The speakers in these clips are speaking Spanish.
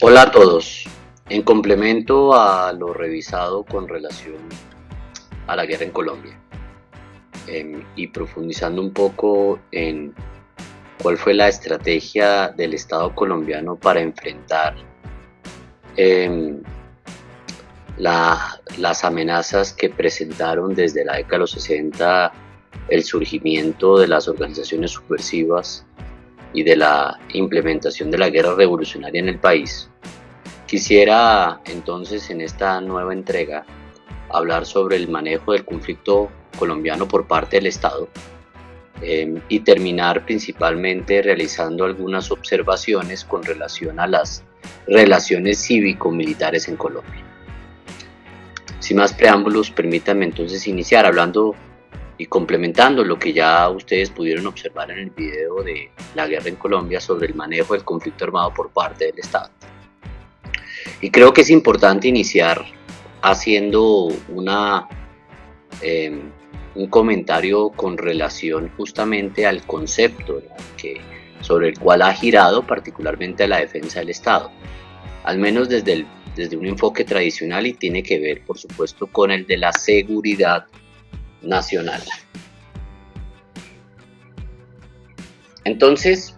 Hola a todos. En complemento a lo revisado con relación a la guerra en Colombia, y profundizando un poco en cuál fue la estrategia del Estado colombiano para enfrentar em, las amenazas que presentaron desde la década de los 60 el surgimiento de las organizaciones subversivas y de la implementación de la guerra revolucionaria en el país. Quisiera entonces en esta nueva entrega hablar sobre el manejo del conflicto colombiano por parte del Estado, y terminar principalmente realizando algunas observaciones con relación a las relaciones cívico-militares en Colombia. Sin más preámbulos, permítanme entonces iniciar hablando y complementando lo que ya ustedes pudieron observar en el video de la guerra en Colombia sobre el manejo del conflicto armado por parte del Estado. Y creo que es importante iniciar haciendo un comentario con relación justamente al concepto, ¿no?, sobre el cual ha girado particularmente la defensa del Estado, al menos desde un enfoque tradicional, y tiene que ver, por supuesto, con el de la seguridad nacional. Entonces,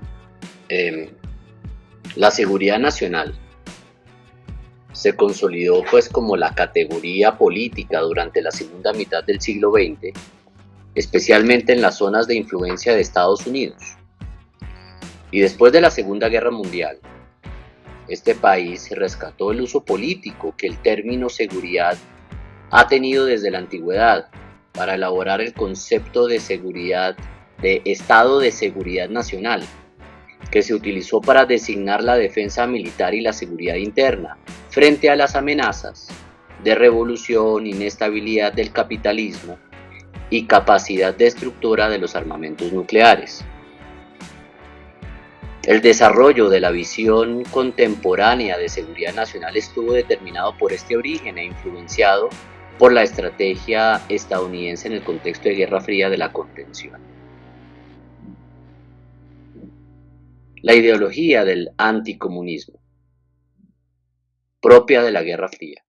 la seguridad nacional se consolidó pues como la categoría política durante la segunda mitad del siglo XX, especialmente en las zonas de influencia de Estados Unidos. Y después de la Segunda Guerra Mundial, este país rescató el uso político que el término seguridad ha tenido desde la antigüedad para elaborar el concepto de seguridad, de Estado de Seguridad Nacional, que se utilizó para designar la defensa militar y la seguridad interna frente a las amenazas de revolución, inestabilidad del capitalismo y capacidad destructora de los armamentos nucleares. El desarrollo de la visión contemporánea de seguridad nacional estuvo determinado por este origen e influenciado por la estrategia estadounidense en el contexto de Guerra Fría de la contención. La ideología del anticomunismo, propia de la Guerra Fría,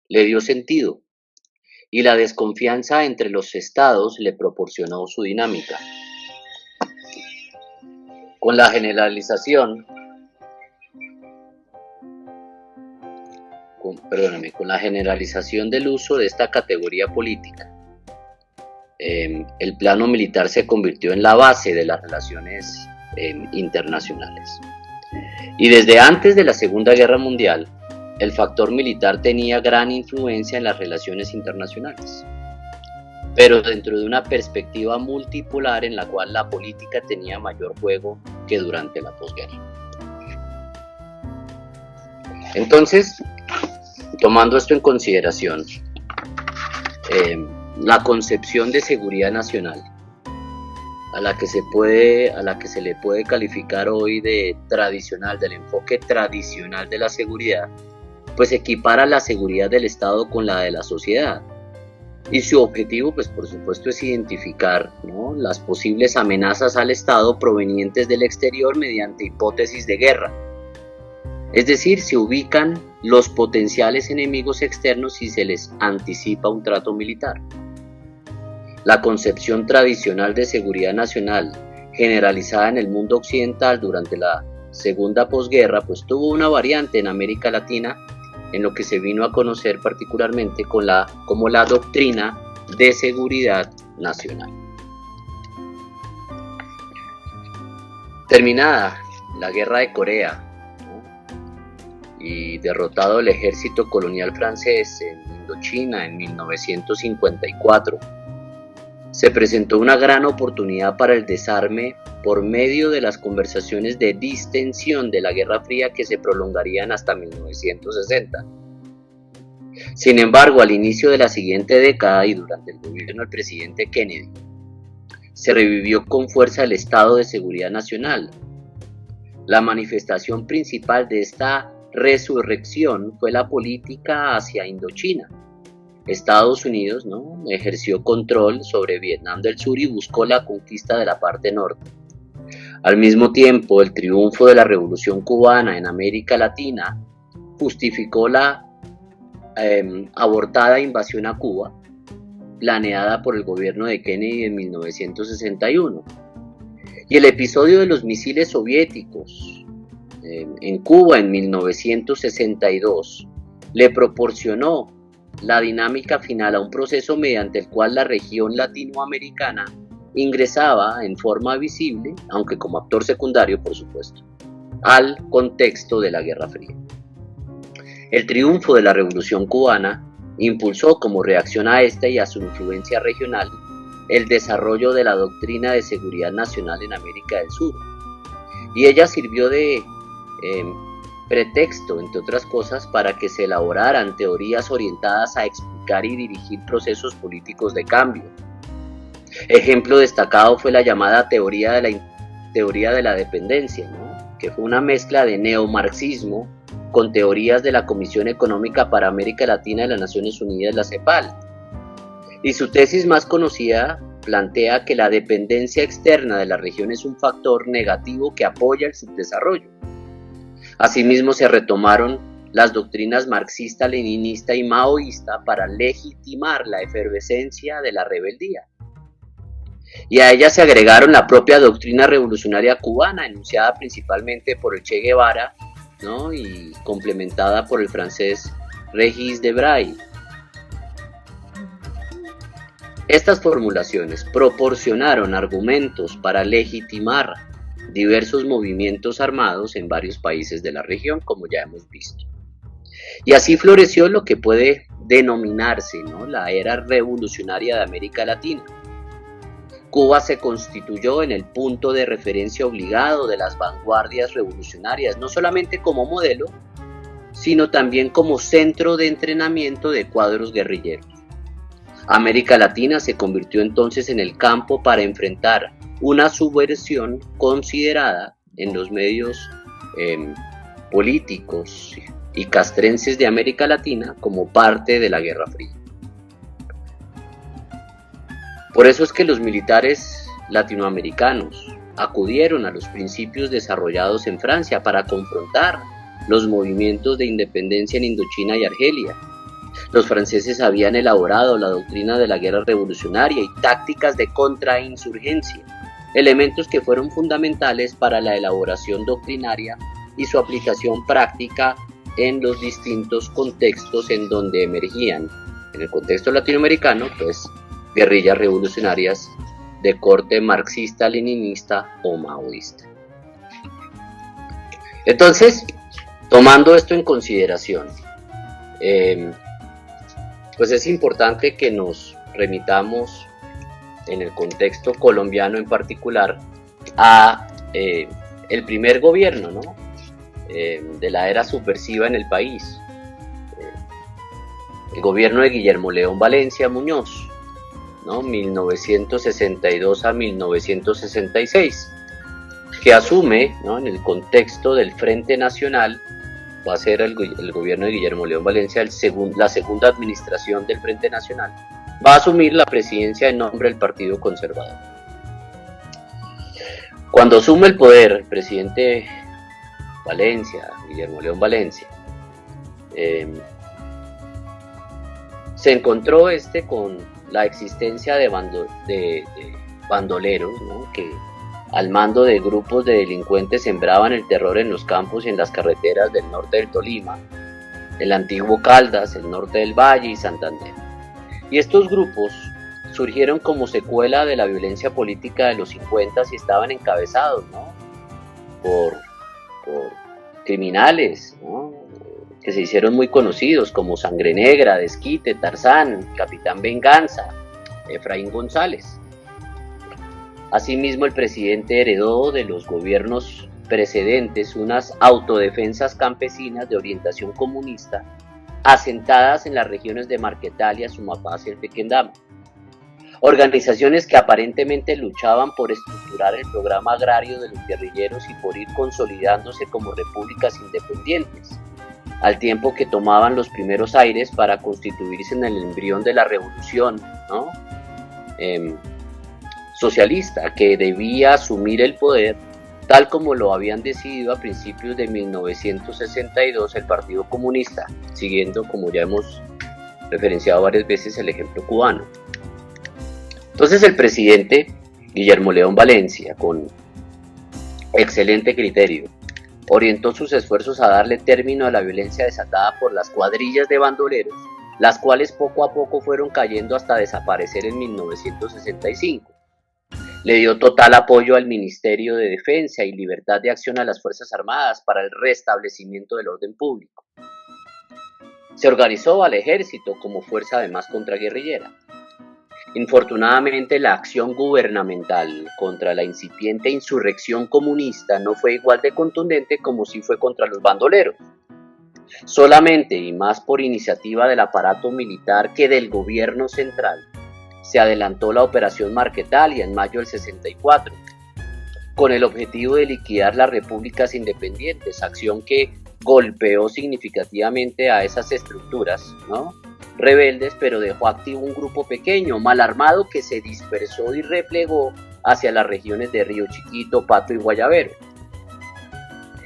le dio sentido, y la desconfianza entre los estados le proporcionó su dinámica. Con la generalización del uso de esta categoría política, el plano militar se convirtió en la base de las relaciones internacionales. Y desde antes de la Segunda Guerra Mundial, el factor militar tenía gran influencia en las relaciones internacionales, pero dentro de una perspectiva multipolar en la cual la política tenía mayor juego que durante la posguerra. Entonces, tomando esto en consideración, la concepción de seguridad nacional, a la que se le puede calificar hoy de tradicional, del enfoque tradicional de la seguridad, pues equipara la seguridad del Estado con la de la sociedad. Y su objetivo, pues por supuesto, es identificar, ¿no?, las posibles amenazas al Estado provenientes del exterior mediante hipótesis de guerra. Es decir, se ubican los potenciales enemigos externos y se les anticipa un trato militar. La concepción tradicional de seguridad nacional, generalizada en el mundo occidental durante la segunda posguerra, pues tuvo una variante en América Latina, en lo que se vino a conocer particularmente como la doctrina de seguridad nacional. Terminada la guerra de Corea, ¿no?, y derrotado el ejército colonial francés en Indochina en 1954, se presentó una gran oportunidad para el desarme por medio de las conversaciones de distensión de la Guerra Fría que se prolongarían hasta 1960. Sin embargo, al inicio de la siguiente década y durante el gobierno del presidente Kennedy, se revivió con fuerza el Estado de Seguridad Nacional. La manifestación principal de esta resurrección fue la política hacia Indochina. Estados Unidos, ¿no?, ejerció control sobre Vietnam del Sur y buscó la conquista de la parte norte. Al mismo tiempo, el triunfo de la Revolución cubana en América Latina justificó la abortada invasión a Cuba, planeada por el gobierno de Kennedy en 1961. Y el episodio de los misiles soviéticos en Cuba en 1962 le proporcionó la dinámica final a un proceso mediante el cual la región latinoamericana ingresaba en forma visible, aunque como actor secundario por supuesto, al contexto de la Guerra Fría. El triunfo de la Revolución cubana impulsó como reacción a esta y a su influencia regional el desarrollo de la doctrina de seguridad nacional en América del Sur, y ella sirvió de pretexto, entre otras cosas, para que se elaboraran teorías orientadas a explicar y dirigir procesos políticos de cambio. Ejemplo destacado fue la llamada teoría de la dependencia, ¿no?, que fue una mezcla de neomarxismo con teorías de la Comisión Económica para América Latina de las Naciones Unidas, la CEPAL. Y su tesis más conocida plantea que la dependencia externa de la región es un factor negativo que apoya el subdesarrollo. Asimismo, se retomaron las doctrinas marxista, leninista y maoísta para legitimar la efervescencia de la rebeldía. Y a ella se agregaron la propia doctrina revolucionaria cubana, enunciada principalmente por el Che Guevara, ¿no?, y complementada por el francés Régis Debray. Estas formulaciones proporcionaron argumentos para legitimar diversos movimientos armados en varios países de la región, como ya hemos visto. Y así floreció lo que puede denominarse, ¿no?, la era revolucionaria de América Latina. Cuba se constituyó en el punto de referencia obligado de las vanguardias revolucionarias, no solamente como modelo, sino también como centro de entrenamiento de cuadros guerrilleros. América Latina se convirtió entonces en el campo para enfrentar una subversión considerada en los medios políticos y castrenses de América Latina como parte de la Guerra Fría. Por eso es que los militares latinoamericanos acudieron a los principios desarrollados en Francia para confrontar los movimientos de independencia en Indochina y Argelia. Los franceses habían elaborado la doctrina de la guerra revolucionaria y tácticas de contrainsurgencia, elementos que fueron fundamentales para la elaboración doctrinaria y su aplicación práctica en los distintos contextos en donde emergían. En el contexto latinoamericano, pues, guerrillas revolucionarias de corte marxista, leninista o maoísta. Entonces, tomando esto en consideración, pues es importante que nos remitamos en el contexto colombiano en particular a el primer gobierno, ¿no?, de la era subversiva en el país, el gobierno de Guillermo León Valencia Muñoz, ¿no?, 1962 a 1966, que asume, ¿no?, en el contexto del Frente Nacional. Va a ser el gobierno de Guillermo León Valencia la segunda administración del Frente Nacional. Va a asumir la presidencia en nombre del Partido Conservador. Cuando asume el poder el presidente Valencia, Guillermo León Valencia, se encontró con la existencia de bandoleros, ¿no?, que al mando de grupos de delincuentes sembraban el terror en los campos y en las carreteras del norte del Tolima, el antiguo Caldas, el norte del Valle y Santander. Y estos grupos surgieron como secuela de la violencia política de los 50 y estaban encabezados, ¿no?, por criminales, ¿no?, que se hicieron muy conocidos como Sangre Negra, Desquite, Tarzán, Capitán Venganza, Efraín González. Asimismo, el presidente heredó de los gobiernos precedentes unas autodefensas campesinas de orientación comunista asentadas en las regiones de Marquetalia, Sumapaz y el Tequendama. Organizaciones que aparentemente luchaban por estructurar el programa agrario de los guerrilleros y por ir consolidándose como repúblicas independientes, al tiempo que tomaban los primeros aires para constituirse en el embrión de la revolución, ¿no?, socialista, que debía asumir el poder tal como lo habían decidido a principios de 1962 el Partido Comunista, siguiendo, como ya hemos referenciado varias veces, el ejemplo cubano. Entonces el presidente Guillermo León Valencia, con excelente criterio, orientó sus esfuerzos a darle término a la violencia desatada por las cuadrillas de bandoleros, las cuales poco a poco fueron cayendo hasta desaparecer en 1965. Le dio total apoyo al Ministerio de Defensa y libertad de acción a las Fuerzas Armadas para el restablecimiento del orden público. Se organizó al ejército como fuerza además contraguerrillera. Infortunadamente, la acción gubernamental contra la incipiente insurrección comunista no fue igual de contundente como sí fue contra los bandoleros. Solamente, y más por iniciativa del aparato militar que del gobierno central, se adelantó la operación Marquetalia en mayo del 64, con el objetivo de liquidar las repúblicas independientes, acción que golpeó significativamente a esas estructuras, ¿no?, rebeldes, pero dejó activo un grupo pequeño, mal armado, que se dispersó y replegó hacia las regiones de Río Chiquito, Pato y Guayabero.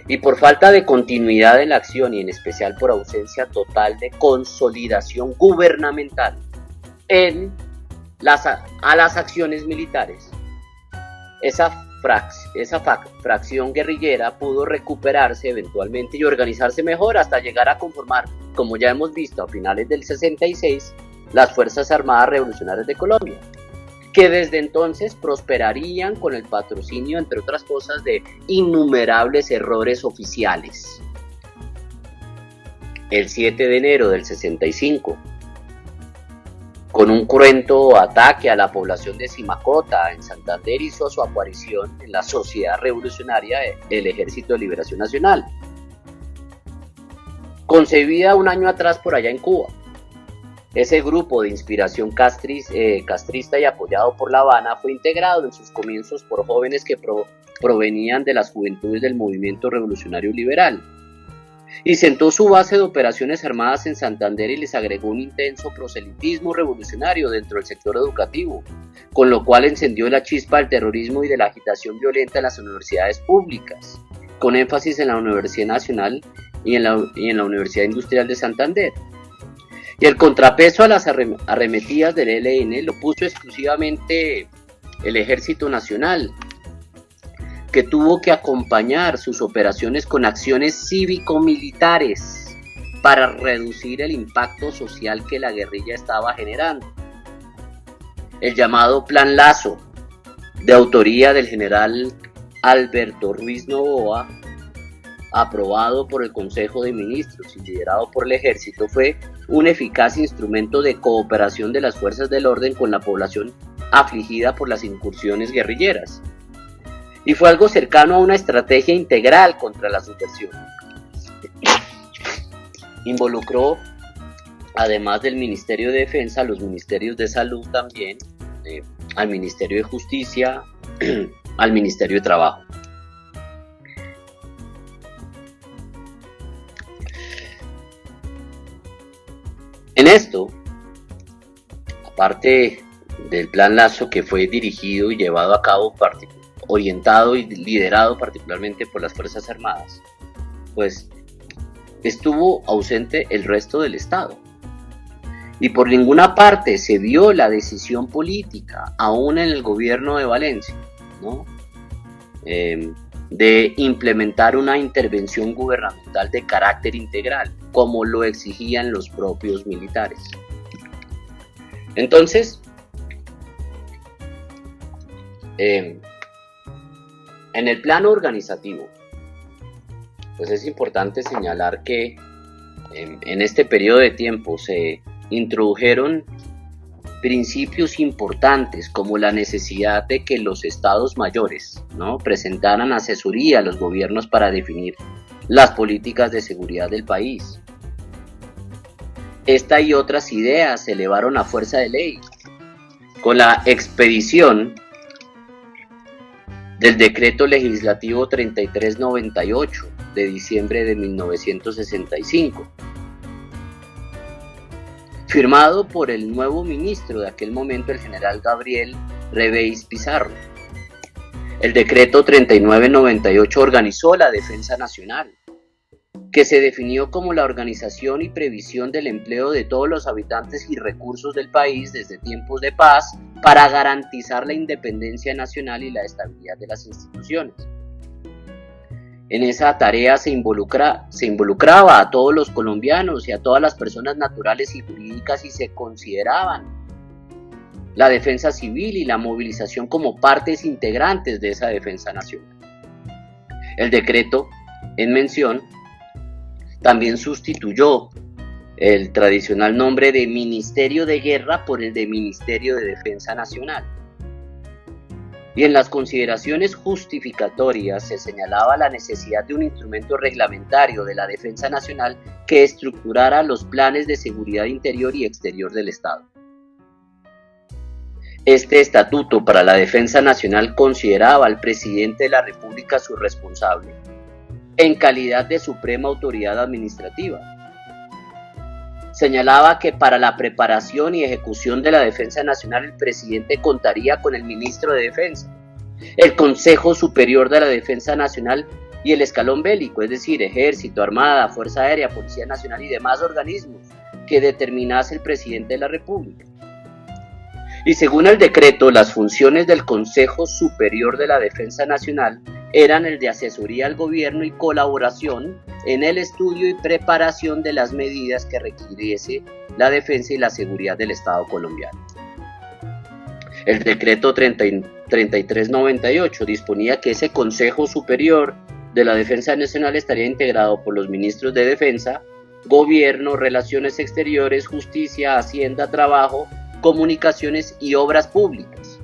Y por falta de continuidad en la acción y en especial por ausencia total de consolidación gubernamental a las acciones militares, esa fracción guerrillera pudo recuperarse eventualmente y organizarse mejor hasta llegar a conformar, como ya hemos visto a finales del 66, las Fuerzas Armadas Revolucionarias de Colombia, que desde entonces prosperarían con el patrocinio, entre otras cosas, de innumerables errores oficiales. El 7 de enero del 65, con un cruento ataque a la población de Simacota, en Santander, hizo su aparición en la Sociedad Revolucionaria del Ejército de Liberación Nacional, concebida un año atrás por allá en Cuba. Ese grupo de inspiración castrista y apoyado por La Habana fue integrado en sus comienzos por jóvenes que provenían de las juventudes del movimiento revolucionario liberal, y sentó su base de operaciones armadas en Santander y les agregó un intenso proselitismo revolucionario dentro del sector educativo, con lo cual encendió la chispa del terrorismo y de la agitación violenta en las universidades públicas, con énfasis en la Universidad Nacional y en la Universidad Industrial de Santander. Y el contrapeso a las arremetidas del ELN lo puso exclusivamente el Ejército Nacional, que tuvo que acompañar sus operaciones con acciones cívico-militares para reducir el impacto social que la guerrilla estaba generando. El llamado Plan Lazo, de autoría del general Alberto Ruiz Novoa, aprobado por el Consejo de Ministros y liderado por el Ejército, fue un eficaz instrumento de cooperación de las fuerzas del orden con la población afligida por las incursiones guerrilleras. Y fue algo cercano a una estrategia integral contra la subversión. Involucró, además del Ministerio de Defensa, los Ministerios de Salud también, al Ministerio de Justicia, al Ministerio de Trabajo. En esto, aparte del Plan Lazo, que fue dirigido y llevado a cabo orientado y liderado particularmente por las Fuerzas Armadas, pues estuvo ausente el resto del Estado. Y por ninguna parte se vio la decisión política, aún en el gobierno de Valencia, ¿no?, de implementar una intervención gubernamental de carácter integral, como lo exigían los propios militares. Entonces, en el plano organizativo, pues es importante señalar que en este periodo de tiempo se introdujeron principios importantes como la necesidad de que los estados mayores, ¿no?, presentaran asesoría a los gobiernos para definir las políticas de seguridad del país. Esta y otras ideas se elevaron a fuerza de ley con la expedición del Decreto Legislativo 3398 de diciembre de 1965, firmado por el nuevo ministro de aquel momento, el general Gabriel Reveis Pizarro. El decreto 3998 organizó la Defensa Nacional, que se definió como la organización y previsión del empleo de todos los habitantes y recursos del país desde tiempos de paz para garantizar la independencia nacional y la estabilidad de las instituciones. En esa tarea se involucraba a todos los colombianos y a todas las personas naturales y jurídicas y se consideraban la defensa civil y la movilización como partes integrantes de esa defensa nacional. El decreto en mención también sustituyó el tradicional nombre de Ministerio de Guerra por el de Ministerio de Defensa Nacional. Y en las consideraciones justificatorias se señalaba la necesidad de un instrumento reglamentario de la defensa nacional que estructurara los planes de seguridad interior y exterior del Estado. Este estatuto para la defensa nacional consideraba al presidente de la República su responsable, en calidad de suprema autoridad administrativa. Señalaba que para la preparación y ejecución de la defensa nacional el presidente contaría con el ministro de Defensa, el Consejo Superior de la Defensa Nacional y el escalón bélico, es decir, Ejército, Armada, Fuerza Aérea, Policía Nacional y demás organismos que determinase el presidente de la República. Y según el decreto, las funciones del Consejo Superior de la Defensa Nacional eran el de asesoría al gobierno y colaboración en el estudio y preparación de las medidas que requiriese la defensa y la seguridad del Estado colombiano. El decreto 3398 disponía que ese Consejo Superior de la Defensa Nacional estaría integrado por los ministros de Defensa, Gobierno, Relaciones Exteriores, Justicia, Hacienda, Trabajo, Comunicaciones y Obras Públicas.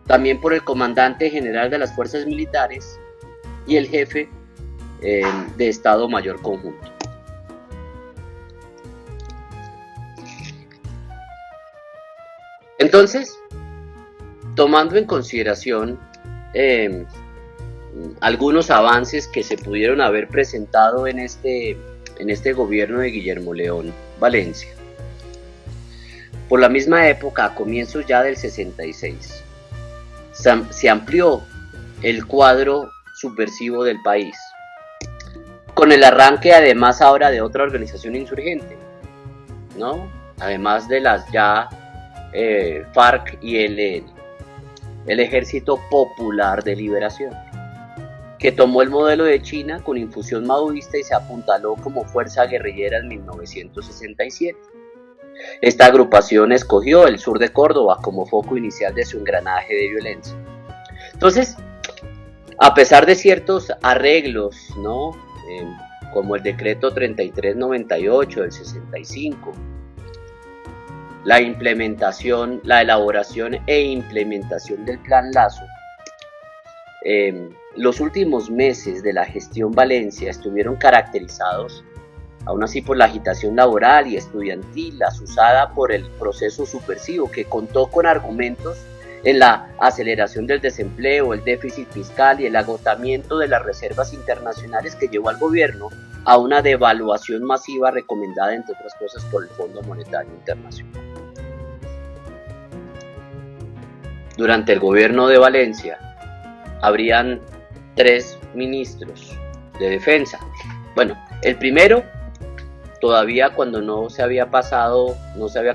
También por el comandante general de las fuerzas militares y el jefe de Estado Mayor Conjunto. Entonces, tomando en consideración algunos avances que se pudieron haber presentado en este gobierno de Guillermo León Valencia, por la misma época, a comienzos ya del 66, se amplió el cuadro subversivo del país, con el arranque además ahora de otra organización insurgente, ¿no? Además de las ya FARC y el Ejército Popular de Liberación, que tomó el modelo de China con infusión maoísta y se apuntaló como fuerza guerrillera en 1967. Esta agrupación escogió el sur de Córdoba como foco inicial de su engranaje de violencia. Entonces, a pesar de ciertos arreglos, ¿no? Como el decreto 3398 del 65, la elaboración e implementación del Plan Lazo, los últimos meses de la gestión Valencia estuvieron caracterizados aún así por la agitación laboral y estudiantil azuzada por el proceso subversivo, que contó con argumentos en la aceleración del desempleo, el déficit fiscal y el agotamiento de las reservas internacionales, que llevó al gobierno a una devaluación masiva recomendada, entre otras cosas, por el Fondo Monetario Internacional. Durante el gobierno de Valencia habrían 3 ministros de defensa. Bueno, el primero, todavía cuando no se había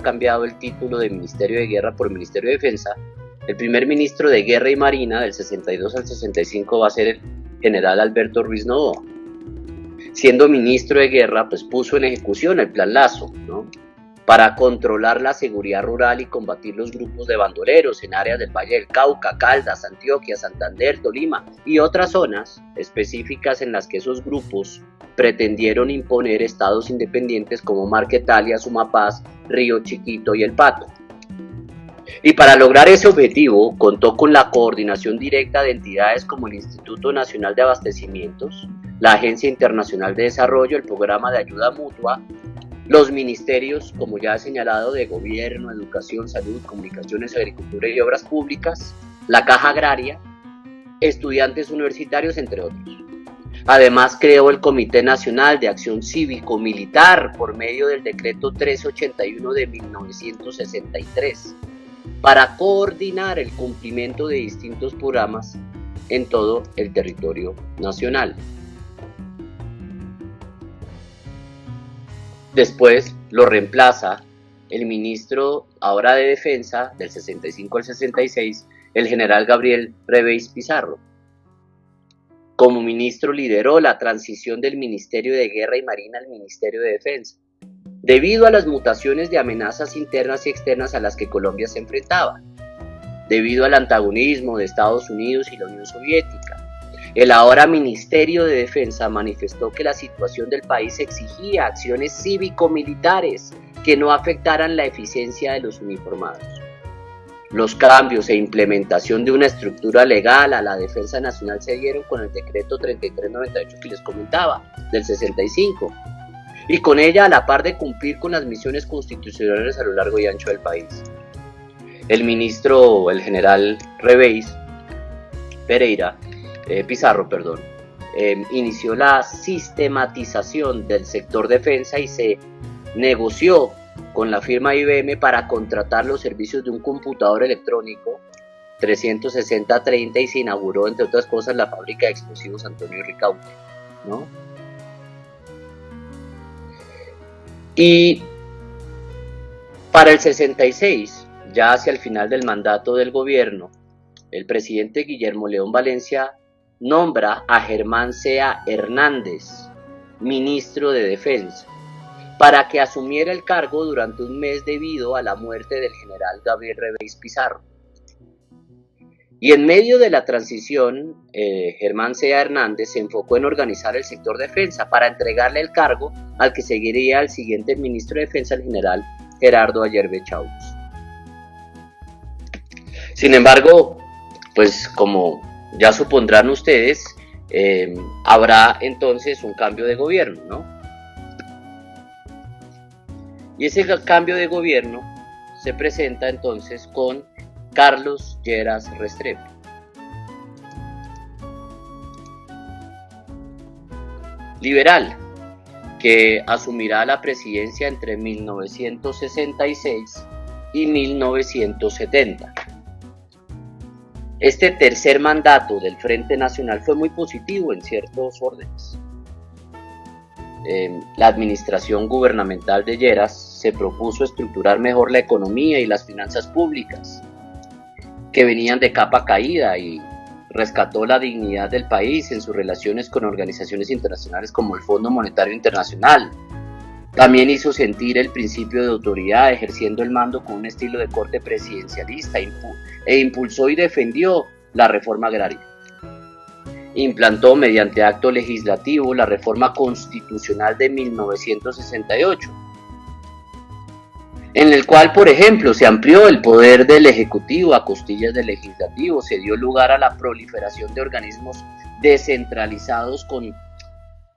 cambiado el título de Ministerio de Guerra por Ministerio de Defensa, el primer ministro de Guerra y Marina del 62 al 65 va a ser el general Alberto Ruiz Novoa. Siendo ministro de Guerra, pues puso en ejecución el Plan Lazo, ¿no? Para controlar la seguridad rural y combatir los grupos de bandoleros en áreas del Valle del Cauca, Caldas, Antioquia, Santander, Tolima y otras zonas específicas en las que esos grupos pretendieron imponer estados independientes como Marquetalia, Sumapaz, Río Chiquito y El Pato. Y para lograr ese objetivo contó con la coordinación directa de entidades como el Instituto Nacional de Abastecimientos, la Agencia Internacional de Desarrollo, el Programa de Ayuda Mutua, los ministerios, como ya he señalado, de Gobierno, Educación, Salud, Comunicaciones, Agricultura y Obras Públicas, la Caja Agraria, estudiantes universitarios, entre otros. Además, creó el Comité Nacional de Acción Cívico-Militar por medio del Decreto 381 de 1963 para coordinar el cumplimiento de distintos programas en todo el territorio nacional. Después lo reemplaza el ministro ahora de Defensa del 65 al 66, el general Gabriel Reveis Pizarro. Como ministro lideró la transición del Ministerio de Guerra y Marina al Ministerio de Defensa, debido a las mutaciones de amenazas internas y externas a las que Colombia se enfrentaba, debido al antagonismo de Estados Unidos y la Unión Soviética. El ahora Ministerio de Defensa manifestó que la situación del país exigía acciones cívico-militares que no afectaran la eficiencia de los uniformados. Los cambios e implementación de una estructura legal a la defensa nacional se dieron con el decreto 3398 que les comentaba, del 65, y con ella a la par de cumplir con las misiones constitucionales a lo largo y ancho del país. El general Pizarro, inició la sistematización del sector defensa y se negoció con la firma IBM para contratar los servicios de un computador electrónico 36030 y se inauguró, entre otras cosas, la fábrica de explosivos Antonio Ricaurte, ¿no? Y para el 66, ya hacia el final del mandato del gobierno, el presidente Guillermo León Valencia nombra a Germán Sea Hernández, ministro de Defensa, para que asumiera el cargo durante un mes debido a la muerte del general Gabriel Reveis Pizarro. Y en medio de la transición, Germán Sea Hernández se enfocó en organizar el sector defensa para entregarle el cargo al que seguiría el siguiente ministro de Defensa, el general Gerardo Ayerbe Chauz. Sin embargo, pues como ya supondrán ustedes, habrá entonces un cambio de gobierno, ¿no? Y ese cambio de gobierno se presenta entonces con Carlos Lleras Restrepo. Liberal, que asumirá la presidencia entre 1966 y 1970. Este tercer mandato del Frente Nacional fue muy positivo en ciertos órdenes. La administración gubernamental de Lleras se propuso estructurar mejor la economía y las finanzas públicas, que venían de capa caída, y rescató la dignidad del país en sus relaciones con organizaciones internacionales como el Fondo Monetario Internacional. También hizo sentir el principio de autoridad, ejerciendo el mando con un estilo de corte presidencialista, e impulsó y defendió la reforma agraria. Implantó mediante acto legislativo la reforma constitucional de 1968, en el cual, por ejemplo, se amplió el poder del Ejecutivo a costillas del Legislativo, se dio lugar a la proliferación de organismos descentralizados con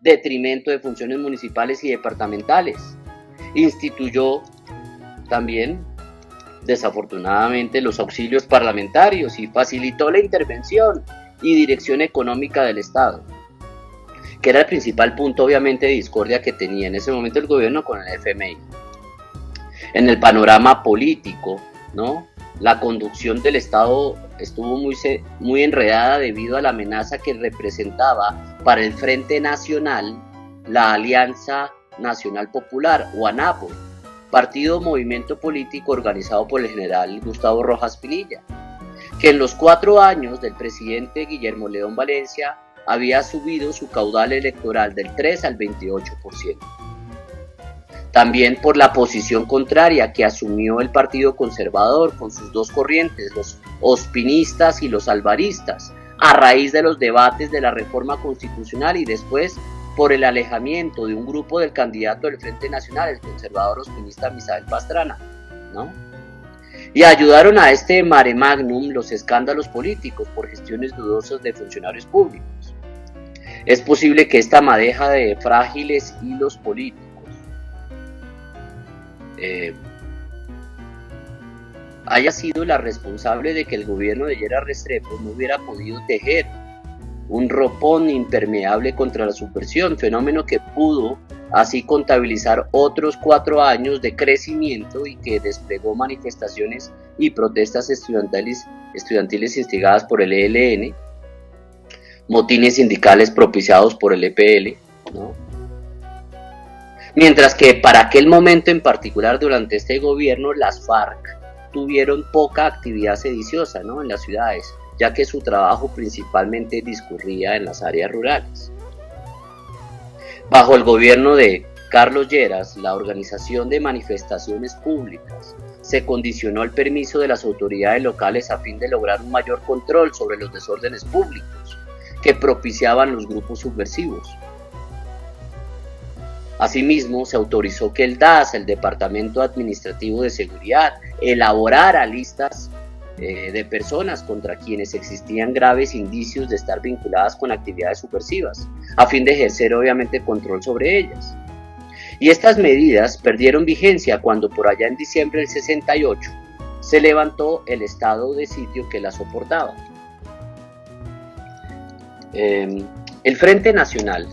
detrimento de funciones municipales y departamentales. Instituyó también, desafortunadamente, los auxilios parlamentarios y facilitó la intervención y dirección económica del Estado, que era el principal punto, obviamente, de discordia que tenía en ese momento el gobierno con el FMI. En el panorama político, ¿no?, la conducción del Estado estuvo muy enredada debido a la amenaza que representaba para el Frente Nacional la Alianza Nacional Popular, o ANAPO, partido movimiento político organizado por el general Gustavo Rojas Pinilla, que en los 4 años del presidente Guillermo León Valencia había subido su caudal electoral del 3 al 28%. También por la posición contraria que asumió el Partido Conservador con sus dos corrientes, los ospinistas y los alvaristas, a raíz de los debates de la reforma constitucional, y después por el alejamiento de un grupo del candidato del Frente Nacional, el conservador ospinista Misael Pastrana, ¿no? Y ayudaron a este mare magnum los escándalos políticos por gestiones dudosas de funcionarios públicos. Es posible que esta madeja de frágiles hilos políticos haya sido la responsable de que el gobierno de Lleras Restrepo no hubiera podido tejer un ropón impermeable contra la subversión, fenómeno que pudo así contabilizar otros 4 años de crecimiento y que desplegó manifestaciones y protestas estudiantiles instigadas por el ELN, motines sindicales propiciados por el EPL, ¿no? Mientras que para aquel momento en particular, durante este gobierno, las FARC tuvieron poca actividad sediciosa, ¿no?, en las ciudades, ya que su trabajo principalmente discurría en las áreas rurales. Bajo el gobierno de Carlos Lleras, la organización de manifestaciones públicas se condicionó al permiso de las autoridades locales a fin de lograr un mayor control sobre los desórdenes públicos que propiciaban los grupos subversivos. Asimismo, se autorizó que el DAS, el Departamento Administrativo de Seguridad, elaborara listas de personas contra quienes existían graves indicios de estar vinculadas con actividades subversivas, a fin de ejercer obviamente control sobre ellas. Y estas medidas perdieron vigencia cuando por allá en diciembre del 68 se levantó el estado de sitio que la soportaba. El Frente Nacional,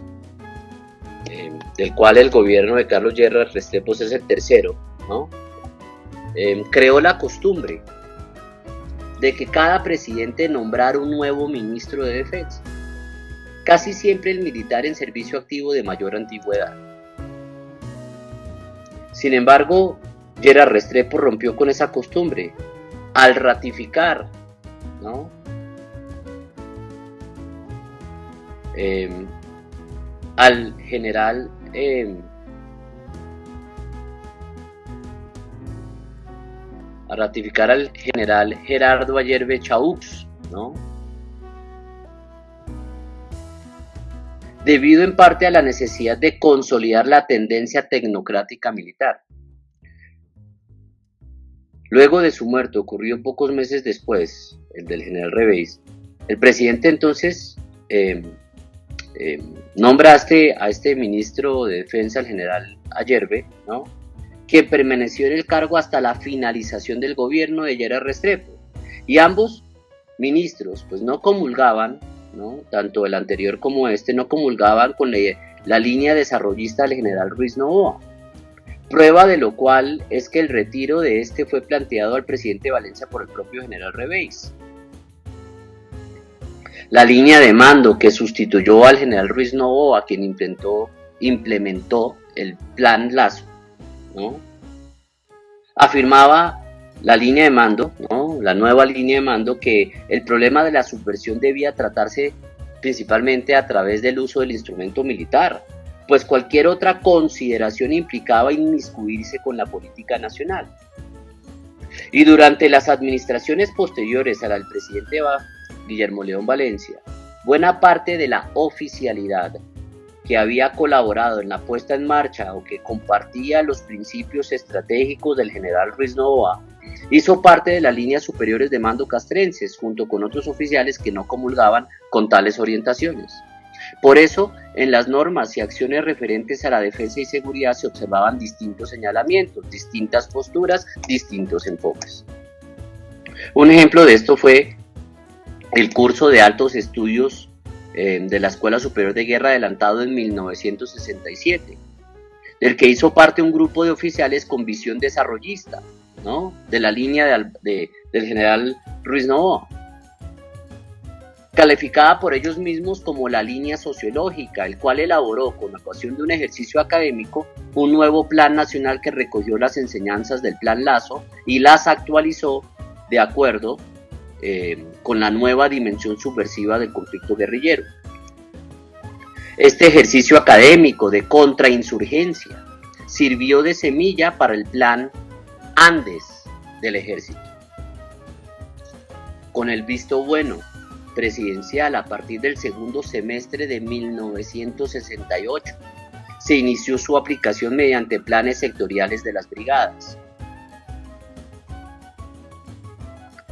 del cual el gobierno de Carlos Lleras Restrepo es el tercero, ¿no?, creó la costumbre de que cada presidente nombrara un nuevo ministro de defensa, casi siempre el militar en servicio activo de mayor antigüedad. Sin embargo, Lleras Restrepo rompió con esa costumbre al ratificar, ¿no?, al general Gerardo Ayerbe Chaux, ¿no?, debido en parte a la necesidad de consolidar la tendencia tecnocrática militar. Luego de su muerte, ocurrió pocos meses después, el del general Reveis, el presidente entonces nombra a este ministro de defensa, el general Ayerbe, ¿no?, que permaneció en el cargo hasta la finalización del gobierno de Lleras Restrepo. Y ambos ministros pues no comulgaban, ¿no?, tanto el anterior como este, no comulgaban con la línea desarrollista del general Ruiz Novoa. Prueba de lo cual es que el retiro de este fue planteado al presidente Valencia por el propio general Reveis. La línea de mando que sustituyó al general Ruiz Novoa, quien implementó el Plan Lazo, ¿no?, afirmaba la línea de mando, ¿no?, la nueva línea de mando, que el problema de la subversión debía tratarse principalmente a través del uso del instrumento militar, pues cualquier otra consideración implicaba inmiscuirse con la política nacional. Y durante las administraciones posteriores a la del presidente Guillermo León Valencia, buena parte de la oficialidad que había colaborado en la puesta en marcha o que compartía los principios estratégicos del general Ruiz Novoa, hizo parte de las líneas superiores de mando castrenses, junto con otros oficiales que no comulgaban con tales orientaciones. Por eso, en las normas y acciones referentes a la defensa y seguridad se observaban distintos señalamientos, distintas posturas, distintos enfoques. Un ejemplo de esto fue el curso de altos estudios de la Escuela Superior de Guerra adelantado en 1967, del que hizo parte un grupo de oficiales con visión desarrollista, ¿no?, de la línea del general Ruiz Novoa, calificada por ellos mismos como la línea sociológica, el cual elaboró, con ocasión de un ejercicio académico, un nuevo plan nacional que recogió las enseñanzas del Plan Lazo y las actualizó de acuerdo con la nueva dimensión subversiva del conflicto guerrillero. Este ejercicio académico de contrainsurgencia sirvió de semilla para el Plan Andes del Ejército. Con el visto bueno presidencial a partir del segundo semestre de 1968, se inició su aplicación mediante planes sectoriales de las brigadas.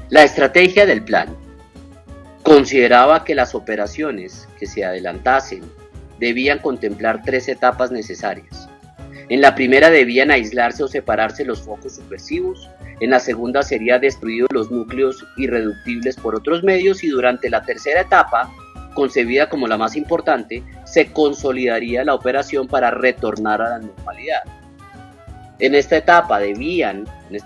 La estrategia del plan consideraba que las operaciones que se adelantasen debían contemplar 3 etapas necesarias. En la primera debían aislarse o separarse los focos subversivos, en la segunda serían destruidos los núcleos irreductibles por otros medios y durante la tercera etapa, concebida como la más importante, se consolidaría la operación para retornar a la normalidad. En esta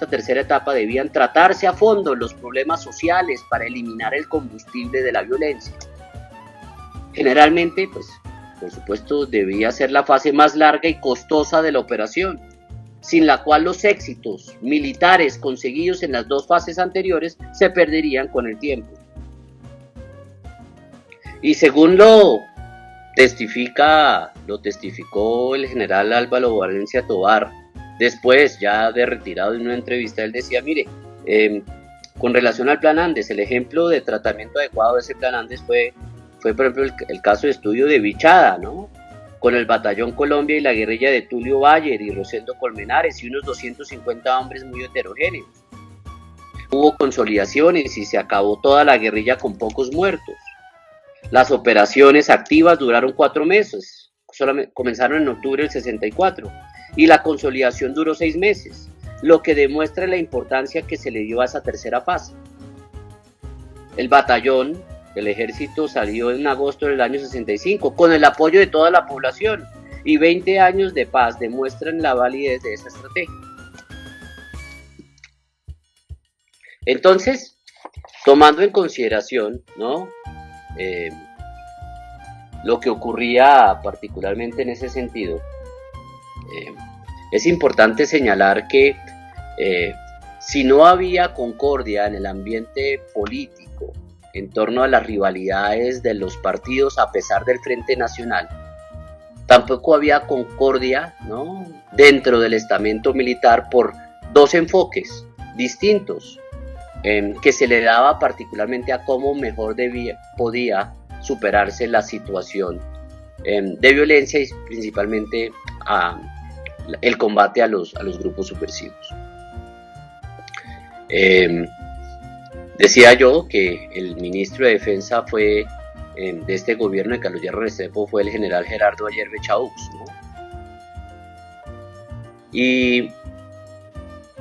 tercera etapa debían tratarse a fondo los problemas sociales para eliminar el combustible de la violencia. Generalmente, pues, por supuesto, debía ser la fase más larga y costosa de la operación, sin la cual los éxitos militares conseguidos en las dos fases anteriores se perderían con el tiempo. Y según lo testificó el general Álvaro Valencia Tovar, después ya de retirado en una entrevista, él decía, mire, con relación al Plan Andes, el ejemplo de tratamiento adecuado de ese Plan Andes fue por ejemplo, el caso de estudio de Vichada, ¿no? Con el Batallón Colombia y la guerrilla de Tulio Bayer y Rosendo Colmenares y unos 250 hombres muy heterogéneos. Hubo consolidaciones y se acabó toda la guerrilla con pocos muertos. Las operaciones activas duraron 4 meses, comenzaron en octubre del 64, y la consolidación duró 6 meses, lo que demuestra la importancia que se le dio a esa tercera fase. El batallón del ejército salió en agosto del año 65 con el apoyo de toda la población, y 20 años de paz demuestran la validez de esa estrategia. Entonces, tomando en consideración, ¿no? Lo que ocurría particularmente en ese sentido, es importante señalar que si no había concordia en el ambiente político en torno a las rivalidades de los partidos a pesar del Frente Nacional, tampoco había concordia, ¿no?, dentro del estamento militar por dos enfoques distintos que se le daba particularmente a cómo mejor podía superarse la situación de violencia y principalmente el combate a los grupos subversivos. Decía yo que el ministro de Defensa fue de este gobierno de Carlos Lleras Restrepo fue el general Gerardo Ayerbe Chaux, ¿no? Y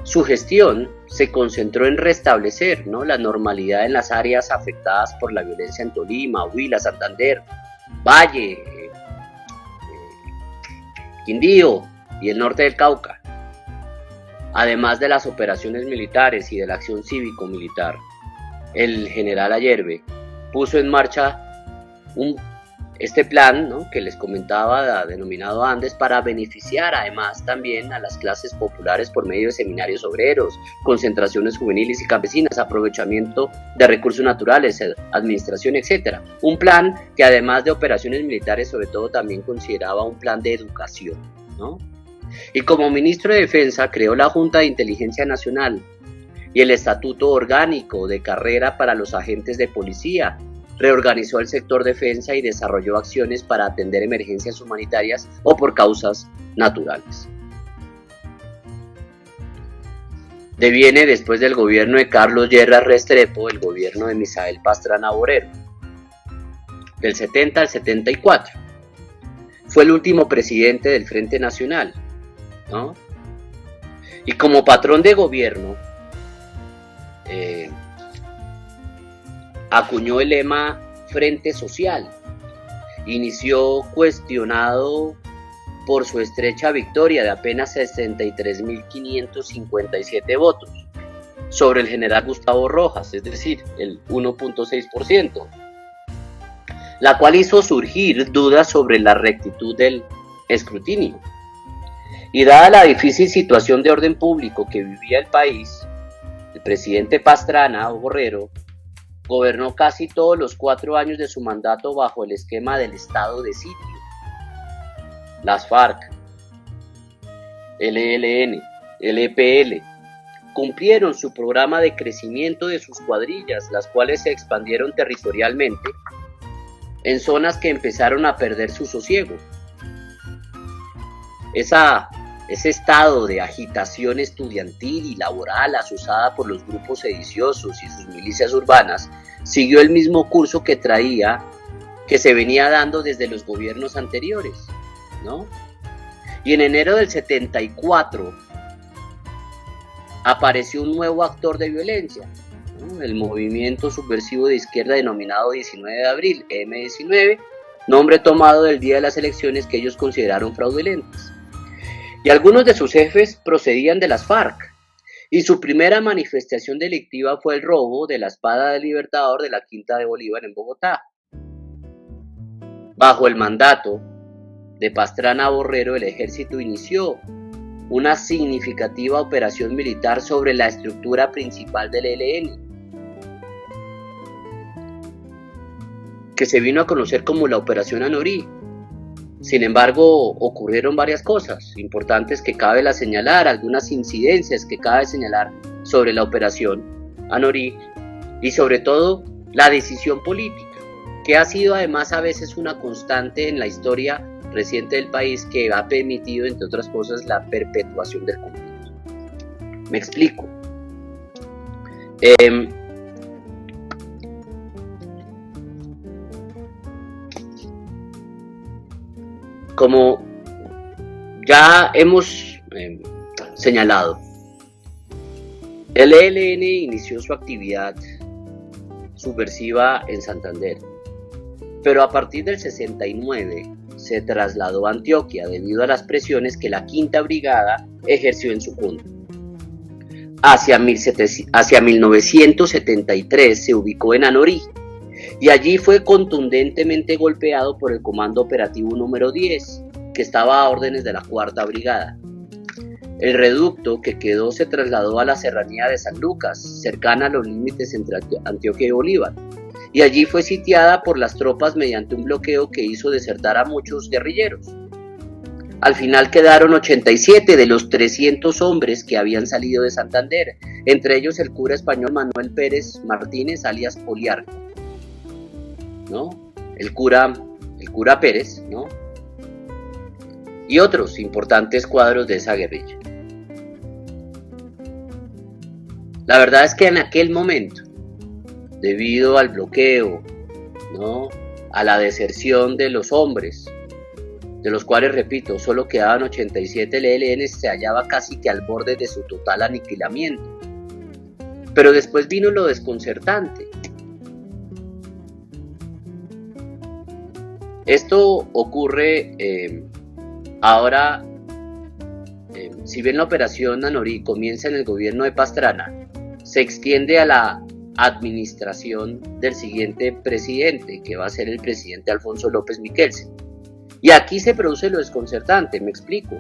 su gestión se concentró en restablecer, ¿no?, la normalidad en las áreas afectadas por la violencia en Tolima, Huila, Santander, Valle, Quindío y el norte del Cauca, además de las operaciones militares y de la acción cívico-militar. El general Ayerbe puso en marcha este plan, ¿no?, que les comentaba, denominado Andes, para beneficiar además también a las clases populares por medio de seminarios obreros, concentraciones juveniles y campesinas, aprovechamiento de recursos naturales, administración, etc. Un plan que además de operaciones militares sobre todo también consideraba un plan de educación, ¿no? Y como ministro de Defensa creó la Junta de Inteligencia Nacional y el Estatuto Orgánico de Carrera para los agentes de policía. Reorganizó el sector defensa y desarrolló acciones para atender emergencias humanitarias o por causas naturales. Deviene, después del gobierno de Carlos Lleras Restrepo, el gobierno de Misael Pastrana Borrero, del 70 al 74. Fue el último presidente del Frente Nacional, ¿no? Y como patrón de gobierno, acuñó el lema Frente Social. Inició cuestionado por su estrecha victoria de apenas 63.557 votos sobre el general Gustavo Rojas, es decir, el 1.6%, la cual hizo surgir dudas sobre la rectitud del escrutinio. Y dada la difícil situación de orden público que vivía el país, el presidente Pastrana Borrero gobernó casi todos los 4 años de su mandato bajo el esquema del estado de sitio. Las FARC, el ELN, el EPL, cumplieron su programa de crecimiento de sus cuadrillas, las cuales se expandieron territorialmente en zonas que empezaron a perder su sosiego. Ese estado de agitación estudiantil y laboral asusada por los grupos sediciosos y sus milicias urbanas siguió el mismo curso que se venía dando desde los gobiernos anteriores, ¿no? Y en enero del 74 apareció un nuevo actor de violencia, ¿no?, el movimiento subversivo de izquierda denominado 19 de abril, M19, nombre tomado del día de las elecciones que ellos consideraron fraudulentas. Y algunos de sus jefes procedían de las FARC, y su primera manifestación delictiva fue el robo de la espada del Libertador de la Quinta de Bolívar en Bogotá. Bajo el mandato de Pastrana Borrero, el ejército inició una significativa operación militar sobre la estructura principal del ELN, que se vino a conocer como la Operación Anorí. Sin embargo, ocurrieron varias cosas importantes que cabe señalar, algunas incidencias que cabe señalar sobre la Operación Anorí y sobre todo la decisión política, que ha sido además a veces una constante en la historia reciente del país, que ha permitido, entre otras cosas, la perpetuación del conflicto. Me explico. Como ya hemos señalado, el ELN inició su actividad subversiva en Santander, pero a partir del 69 se trasladó a Antioquia debido a las presiones que la Quinta Brigada ejerció en su contra. Hacia 1973 se ubicó en Anorí y allí fue contundentemente golpeado por el Comando Operativo número 10, que estaba a órdenes de la Cuarta Brigada. El reducto que quedó se trasladó a la serranía de San Lucas, cercana a los límites entre Antioquia y Bolívar, y allí fue sitiada por las tropas mediante un bloqueo que hizo desertar a muchos guerrilleros. Al final quedaron 87 de los 300 hombres que habían salido de Santander, entre ellos el cura español Manuel Pérez Martínez, alias Poliarco, ¿no? El cura Pérez, ¿no? Y otros importantes cuadros de esa guerrilla. La verdad es que en aquel momento, debido al bloqueo, ¿no?, a la deserción de los hombres, de los cuales, repito, solo quedaban 87, el ELN se hallaba casi que al borde de su total aniquilamiento. Pero después vino lo desconcertante. Esto ocurre ahora, si bien la operación Anorí comienza en el gobierno de Pastrana, se extiende a la administración del siguiente presidente, que va a ser el presidente Alfonso López Miquelsen. Y aquí se produce lo desconcertante, me explico.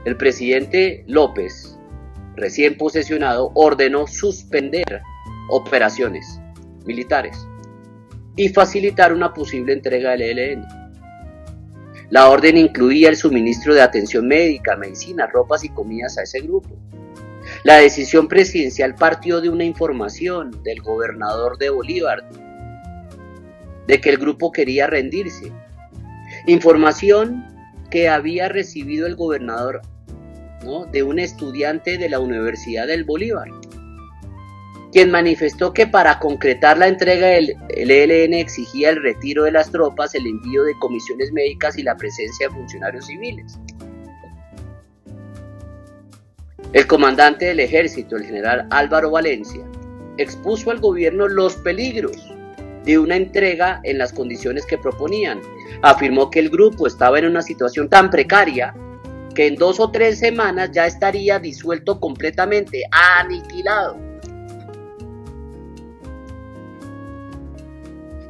El presidente López, recién posesionado, ordenó suspender operaciones militares y facilitar una posible entrega del ELN. La orden incluía el suministro de atención médica, medicina, ropas y comidas a ese grupo. La decisión presidencial partió de una información del gobernador de Bolívar de que el grupo quería rendirse. Información que había recibido el gobernador, ¿no?, de un estudiante de la Universidad del Bolívar, quien manifestó que para concretar la entrega del ELN exigía el retiro de las tropas, el envío de comisiones médicas y la presencia de funcionarios civiles. El comandante del ejército, el general Álvaro Valencia, expuso al gobierno los peligros de una entrega en las condiciones que proponían. Afirmó que el grupo estaba en una situación tan precaria que en 2 o 3 semanas ya estaría disuelto completamente, aniquilado.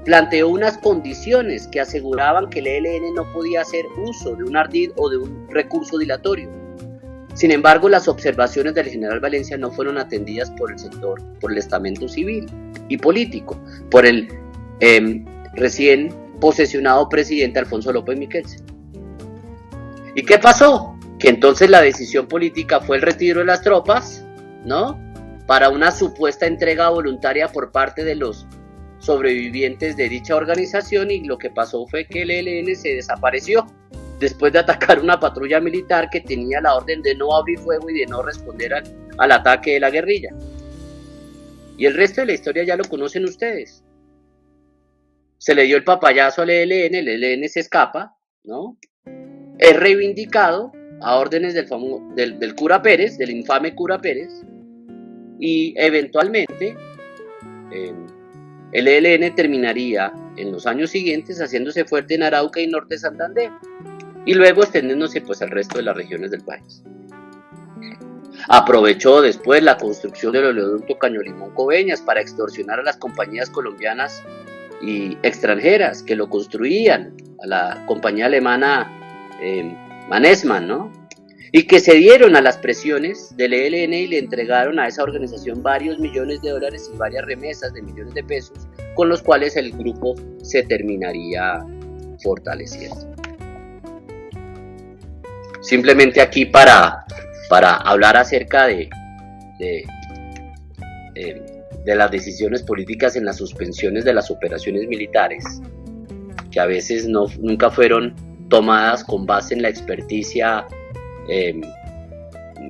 Planteó unas condiciones que aseguraban que el ELN no podía hacer uso de un ardid o de un recurso dilatorio. Sin embargo, las observaciones del general Valencia no fueron atendidas por el sector, por el estamento civil y político, por el recién posesionado presidente Alfonso López Miquelsen. ¿Y qué pasó? Que entonces la decisión política fue el retiro de las tropas, ¿no?, para una supuesta entrega voluntaria por parte de los sobrevivientes de dicha organización, y lo que pasó fue que el ELN se desapareció después de atacar una patrulla militar que tenía la orden de no abrir fuego y de no responder al ataque de la guerrilla. Y el resto de la historia ya lo conocen ustedes. Se le dio el papayazo al ELN, el ELN se escapa, ¿no?, es reivindicado a órdenes del cura Pérez, del infame cura Pérez, y eventualmente el ELN terminaría en los años siguientes haciéndose fuerte en Arauca y norte de Santander, y luego extendiéndose pues al resto de las regiones del país. Aprovechó después la construcción del oleoducto Caño Limón Coveñas para extorsionar a las compañías colombianas y extranjeras que lo construían, a la compañía alemana Mannesmann, ¿no? Y que se dieron a las presiones del ELN y le entregaron a esa organización varios millones de dólares y varias remesas de millones de pesos, con los cuales el grupo se terminaría fortaleciendo. Simplemente aquí para hablar acerca de las decisiones políticas en las suspensiones de las operaciones militares, que a veces nunca fueron tomadas con base en la experticia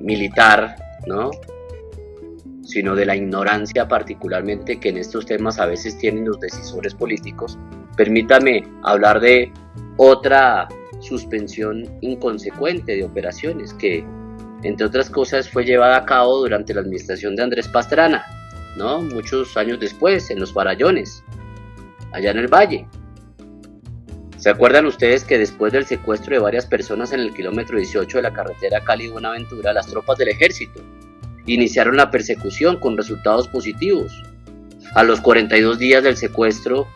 militar, ¿no? Sino de la ignorancia particularmente que en estos temas a veces tienen los decisores políticos. Permítame hablar de otra suspensión inconsecuente de operaciones que, entre otras cosas, fue llevada a cabo durante la administración de Andrés Pastrana, ¿no? Muchos años después, en los Farallones, allá en el Valle. ¿Se acuerdan ustedes que después del secuestro de varias personas en el kilómetro 18 de la carretera Cali-Buenaventura, las tropas del ejército iniciaron la persecución con resultados positivos? A los 42 días del secuestro,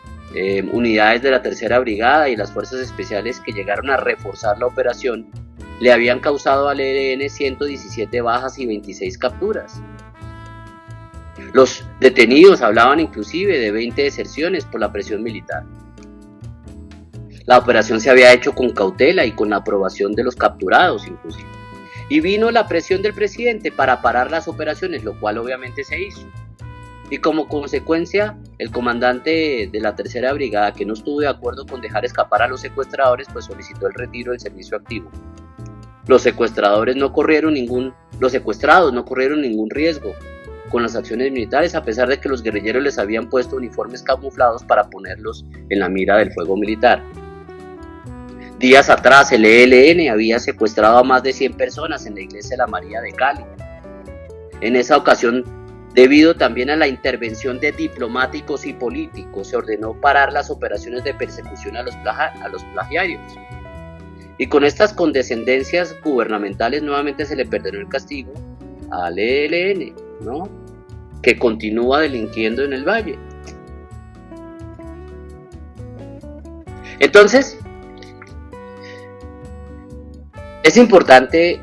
unidades de la Tercera Brigada y las fuerzas especiales que llegaron a reforzar la operación le habían causado al ELN 117 bajas y 26 capturas. Los detenidos hablaban inclusive de 20 deserciones por la presión militar. La operación se había hecho con cautela y con la aprobación de los capturados inclusive. Y vino la presión del presidente para parar las operaciones, lo cual obviamente se hizo. Y como consecuencia, el comandante de la Tercera Brigada, que no estuvo de acuerdo con dejar escapar a los secuestradores, pues solicitó el retiro del servicio activo. Los secuestrados no corrieron ningún riesgo con las acciones militares, a pesar de que los guerrilleros les habían puesto uniformes camuflados para ponerlos en la mira del fuego militar. Días atrás el ELN había secuestrado a más de 100 personas en la iglesia de la María de Cali. En esa ocasión, debido también a la intervención de diplomáticos y políticos, se ordenó parar las operaciones de persecución a los plagiarios. Y con estas condescendencias gubernamentales nuevamente se le perdonó el castigo al ELN, ¿no? Que continúa delinquiendo en el Valle. Entonces, es importante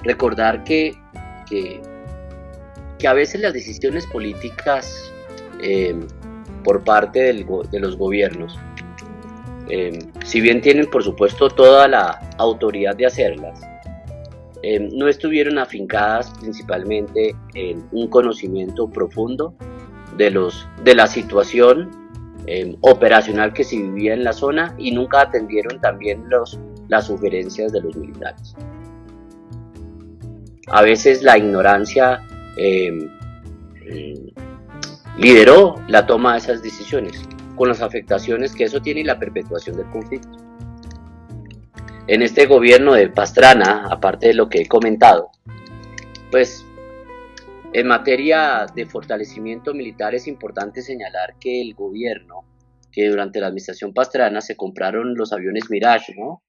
recordar que a veces las decisiones políticas por parte de los gobiernos, si bien tienen por supuesto toda la autoridad de hacerlas, no estuvieron afincadas principalmente en un conocimiento profundo de la situación operacional que se vivía en la zona, y nunca atendieron también las sugerencias de los militares. A veces la ignorancia lideró la toma de esas decisiones, con las afectaciones que eso tiene y la perpetuación del conflicto. En este gobierno de Pastrana, aparte de lo que he comentado, pues en materia de fortalecimiento militar es importante señalar que el gobierno, que durante la administración Pastrana se compraron los aviones Mirage, ¿no?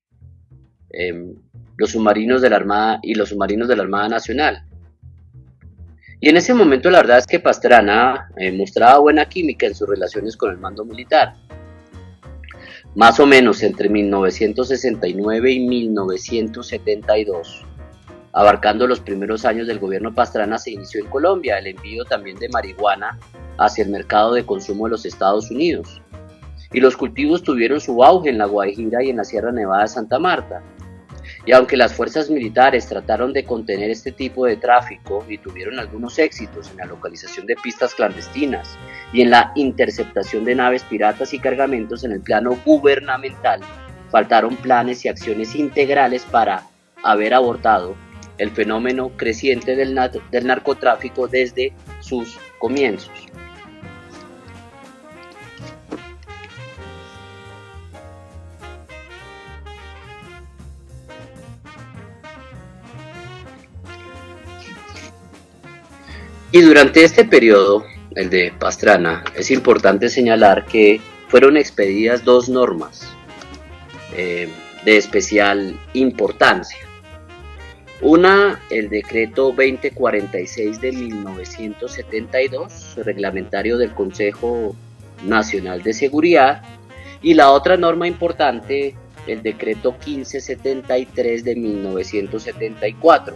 Los submarinos de la Armada y los submarinos de la Armada Nacional. Y en ese momento la verdad es que Pastrana mostraba buena química en sus relaciones con el mando militar. Más o menos entre 1969 y 1972, abarcando los primeros años del gobierno Pastrana, se inició en Colombia el envío también de marihuana hacia el mercado de consumo de los Estados Unidos. Y los cultivos tuvieron su auge en la Guajira y en la Sierra Nevada de Santa Marta. Y aunque las fuerzas militares trataron de contener este tipo de tráfico y tuvieron algunos éxitos en la localización de pistas clandestinas y en la interceptación de naves piratas y cargamentos en el plano gubernamental, faltaron planes y acciones integrales para haber abordado el fenómeno creciente del narcotráfico desde sus comienzos. Y durante este periodo, el de Pastrana, es importante señalar que fueron expedidas dos normas de especial importancia. Una, el decreto 2046 de 1972, reglamentario del Consejo Nacional de Seguridad, y la otra norma importante, el decreto 1573 de 1974,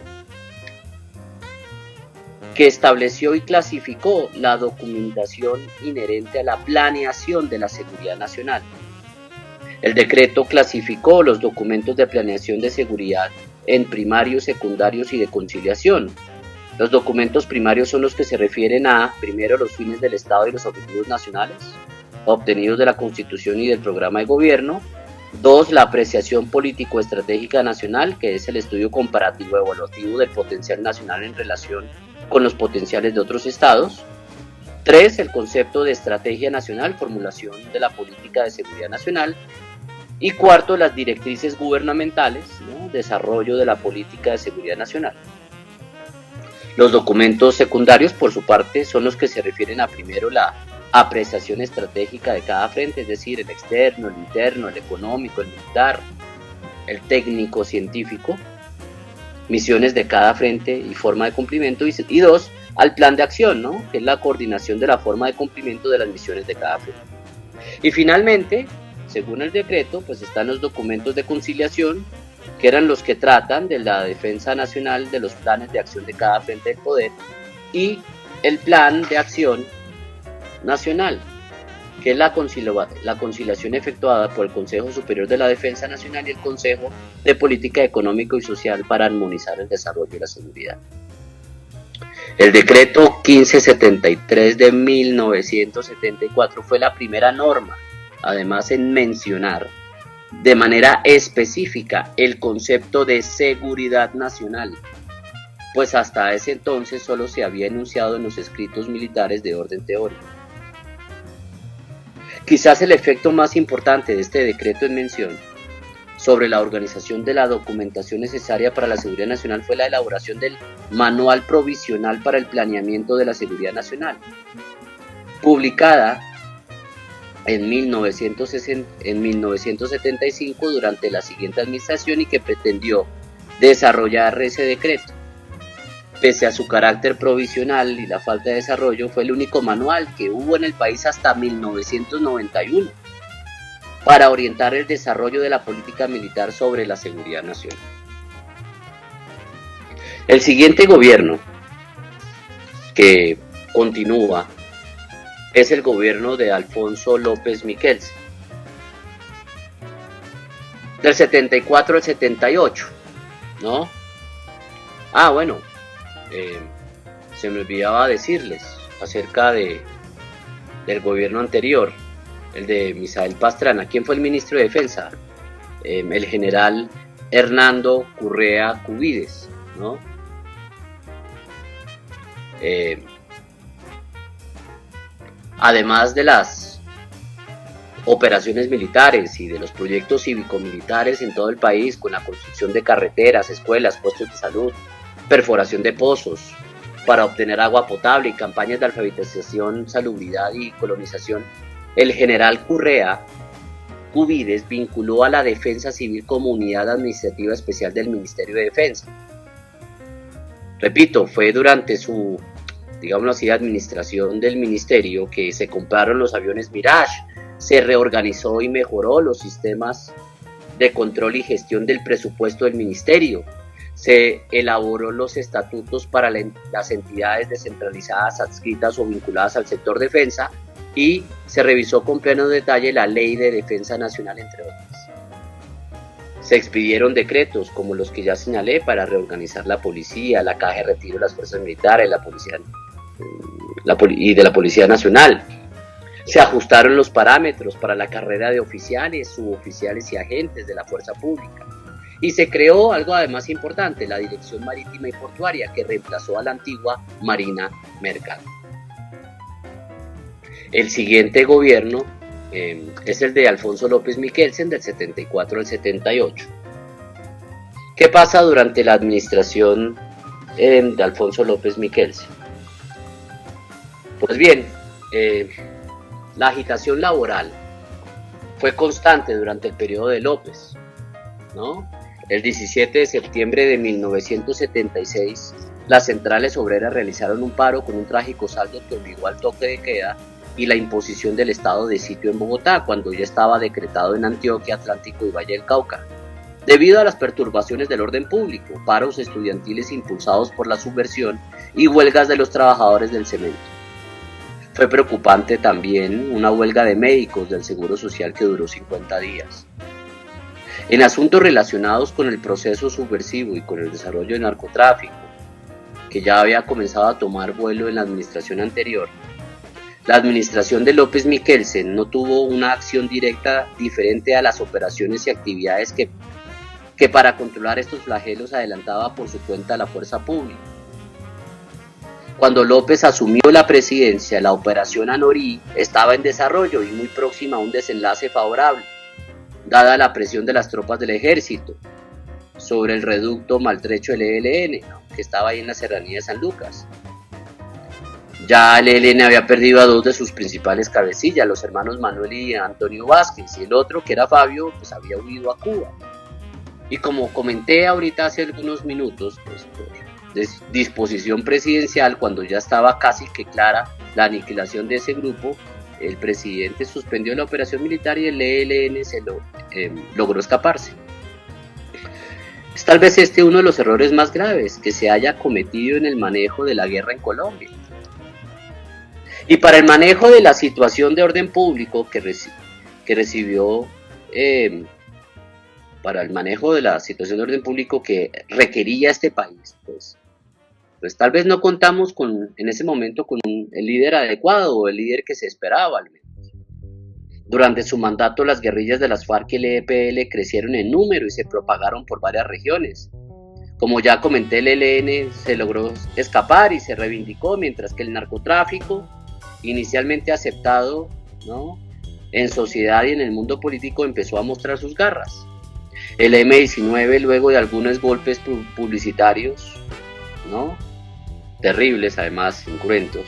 que estableció y clasificó la documentación inherente a la planeación de la seguridad nacional. El decreto clasificó los documentos de planeación de seguridad en primarios, secundarios y de conciliación. Los documentos primarios son los que se refieren a, primero, los fines del Estado y los objetivos nacionales, obtenidos de la Constitución y del programa de gobierno. 2, la apreciación político-estratégica nacional, que es el estudio comparativo evaluativo del potencial nacional en relación con los potenciales de otros estados. 3, el concepto de estrategia nacional, formulación de la política de seguridad nacional. Y 4, las directrices gubernamentales, ¿no? Desarrollo de la política de seguridad nacional. Los documentos secundarios, por su parte, son los que se refieren a, primero, la apreciación estratégica de cada frente, es decir, el externo, el interno, el económico, el militar, el técnico, científico, misiones de cada frente y forma de cumplimiento, y 2, al plan de acción, ¿no? Que es la coordinación de la forma de cumplimiento de las misiones de cada frente. Y finalmente, según el decreto, pues están los documentos de conciliación, que eran los que tratan de la defensa nacional, de los planes de acción de cada frente del poder, y el plan de acción nacional, que es la conciliación efectuada por el Consejo Superior de la Defensa Nacional y el Consejo de Política Económica y Social para armonizar el desarrollo y la seguridad. El decreto 1573 de 1974 fue la primera norma, además, en mencionar de manera específica el concepto de seguridad nacional, pues hasta ese entonces solo se había enunciado en los escritos militares de orden teórico. Quizás el efecto más importante de este decreto en mención sobre la organización de la documentación necesaria para la seguridad nacional fue la elaboración del Manual Provisional para el Planeamiento de la Seguridad Nacional, publicada en 1975 durante la siguiente administración, y que pretendió desarrollar ese decreto. Pese a su carácter provisional y la falta de desarrollo, fue el único manual que hubo en el país hasta 1991 para orientar el desarrollo de la política militar sobre la seguridad nacional. El siguiente gobierno que continúa es el gobierno de Alfonso López Miquelsen, del 74 al 78, ¿no? Bueno, se me olvidaba decirles acerca del gobierno anterior, el de Misael Pastrana. ¿Quién fue el ministro de Defensa? El general Hernando Currea Cubides, ¿no? Además de las operaciones militares y de los proyectos cívico-militares en todo el país, con la construcción de carreteras, escuelas, puestos de salud, perforación de pozos para obtener agua potable y campañas de alfabetización, salubridad y colonización, el general Currea Cubides vinculó a la Defensa Civil como unidad administrativa especial del Ministerio de Defensa. Repito, fue durante su, digámoslo así, administración del ministerio que se compraron los aviones Mirage, se reorganizó y mejoró los sistemas de control y gestión del presupuesto del ministerio, se elaboró los estatutos para las entidades descentralizadas adscritas o vinculadas al sector defensa, y se revisó con pleno detalle la Ley de Defensa Nacional, entre otras. Se expidieron decretos como los que ya señalé para reorganizar la policía, la caja de retiro de las fuerzas militares, la policía y de la Policía Nacional. Se ajustaron los parámetros para la carrera de oficiales, suboficiales y agentes de la fuerza pública. Y se creó algo además importante, la Dirección Marítima y Portuaria, que reemplazó a la antigua Marina Mercante. El siguiente gobierno es el de Alfonso López Miquelsen, del 74 al 78. ¿Qué pasa durante la administración de Alfonso López Miquelsen? Pues bien, la agitación laboral fue constante durante el periodo de López, ¿no? El 17 de septiembre de 1976, las centrales obreras realizaron un paro con un trágico saldo que obligó al toque de queda y la imposición del estado de sitio en Bogotá, cuando ya estaba decretado en Antioquia, Atlántico y Valle del Cauca. Debido a las perturbaciones del orden público, paros estudiantiles impulsados por la subversión y huelgas de los trabajadores del cemento. Fue preocupante también una huelga de médicos del Seguro Social que duró 50 días. En asuntos relacionados con el proceso subversivo y con el desarrollo del narcotráfico, que ya había comenzado a tomar vuelo en la administración anterior, la administración de López Miquelsen no tuvo una acción directa diferente a las operaciones y actividades que para controlar estos flagelos adelantaba por su cuenta la fuerza pública. Cuando López asumió la presidencia, la operación Anorí estaba en desarrollo y muy próxima a un desenlace favorable, dada la presión de las tropas del ejército sobre el reducto maltrecho del ELN, que estaba ahí en la serranía de San Lucas. Ya el ELN había perdido a dos de sus principales cabecillas, los hermanos Manuel y Antonio Vázquez, y el otro, que era Fabio, pues había huido a Cuba. Y como comenté ahorita hace algunos minutos, pues por disposición presidencial, cuando ya estaba casi que clara la aniquilación de ese grupo, el presidente suspendió la operación militar y el ELN logró escaparse. Es tal vez este uno de los errores más graves que se haya cometido en el manejo de la guerra en Colombia. Y para el manejo de la situación de orden público para el manejo de la situación de orden público que requería este país, pues tal vez no contamos en ese momento con el líder adecuado o el líder que se esperaba al menos. Durante su mandato, las guerrillas de las FARC y el EPL crecieron en número y se propagaron por varias regiones. Como ya comenté, el ELN se logró escapar y se reivindicó, mientras que el narcotráfico, inicialmente aceptado, ¿no?, en sociedad y en el mundo político, empezó a mostrar sus garras. El M-19, luego de algunos golpes publicitarios, ¿no?, terribles, además cruentos,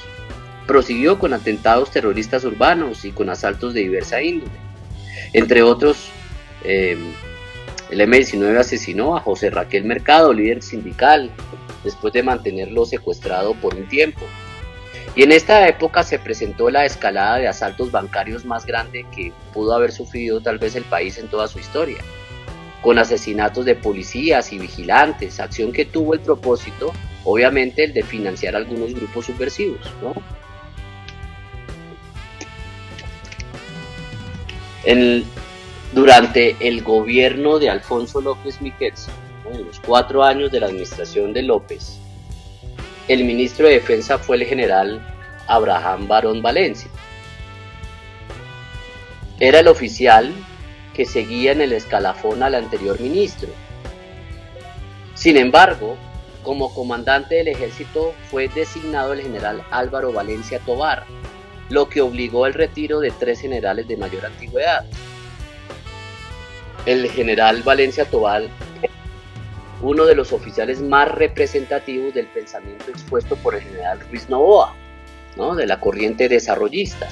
prosiguió con atentados terroristas urbanos y con asaltos de diversa índole. Entre otros, el M-19 asesinó a José Raquel Mercado, líder sindical, después de mantenerlo secuestrado por un tiempo. Y en esta época se presentó la escalada de asaltos bancarios más grande que pudo haber sufrido tal vez el país en toda su historia, con asesinatos de policías y vigilantes, acción que tuvo el propósito, obviamente, el de financiar algunos grupos subversivos, ¿no? Durante el gobierno de Alfonso López Miquelsen, en los 4 años de la administración de López, el ministro de Defensa fue el general Abraham Barón Valencia. Era el oficial que seguía en el escalafón al anterior ministro. Sin embargo, como comandante del ejército fue designado el general Álvaro Valencia Tovar, lo que obligó al retiro de 3 generales de mayor antigüedad. El general Valencia Tovar, uno de los oficiales más representativos del pensamiento expuesto por el general Ruiz Noboa, ¿no?, de la corriente desarrollista.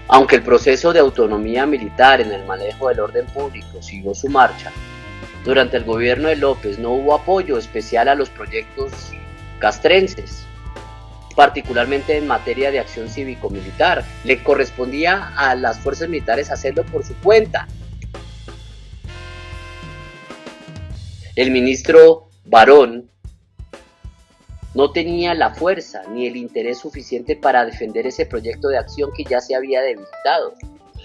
Aunque el proceso de autonomía militar en el manejo del orden público siguió su marcha, durante el gobierno de López no hubo apoyo especial a los proyectos castrenses, particularmente en materia de acción cívico-militar. Le correspondía a las fuerzas militares hacerlo por su cuenta. El ministro Barón no tenía la fuerza ni el interés suficiente para defender ese proyecto de acción que ya se había debilitado.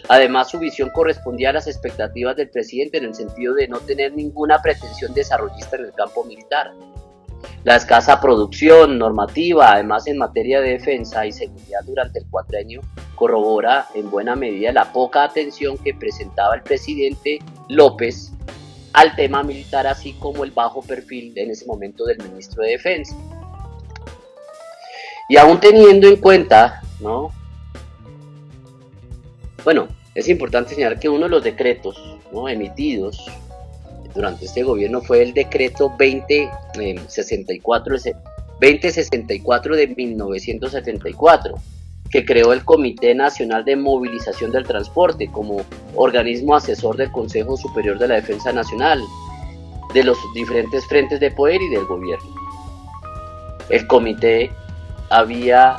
Además, su visión correspondía a las expectativas del presidente en el sentido de no tener ninguna pretensión desarrollista en el campo militar. La escasa producción normativa, además en materia de defensa y seguridad durante el cuatrienio, corrobora en buena medida la poca atención que presentaba el presidente López al tema militar, así como el bajo perfil en ese momento del ministro de Defensa. Y aún teniendo en cuenta, ¿no?, bueno, es importante señalar que uno de los decretos, ¿no?, emitidos durante este gobierno fue el decreto 2064 de 1974, que creó el Comité Nacional de Movilización del Transporte como organismo asesor del Consejo Superior de la Defensa Nacional, de los diferentes frentes de poder y del gobierno. El comité había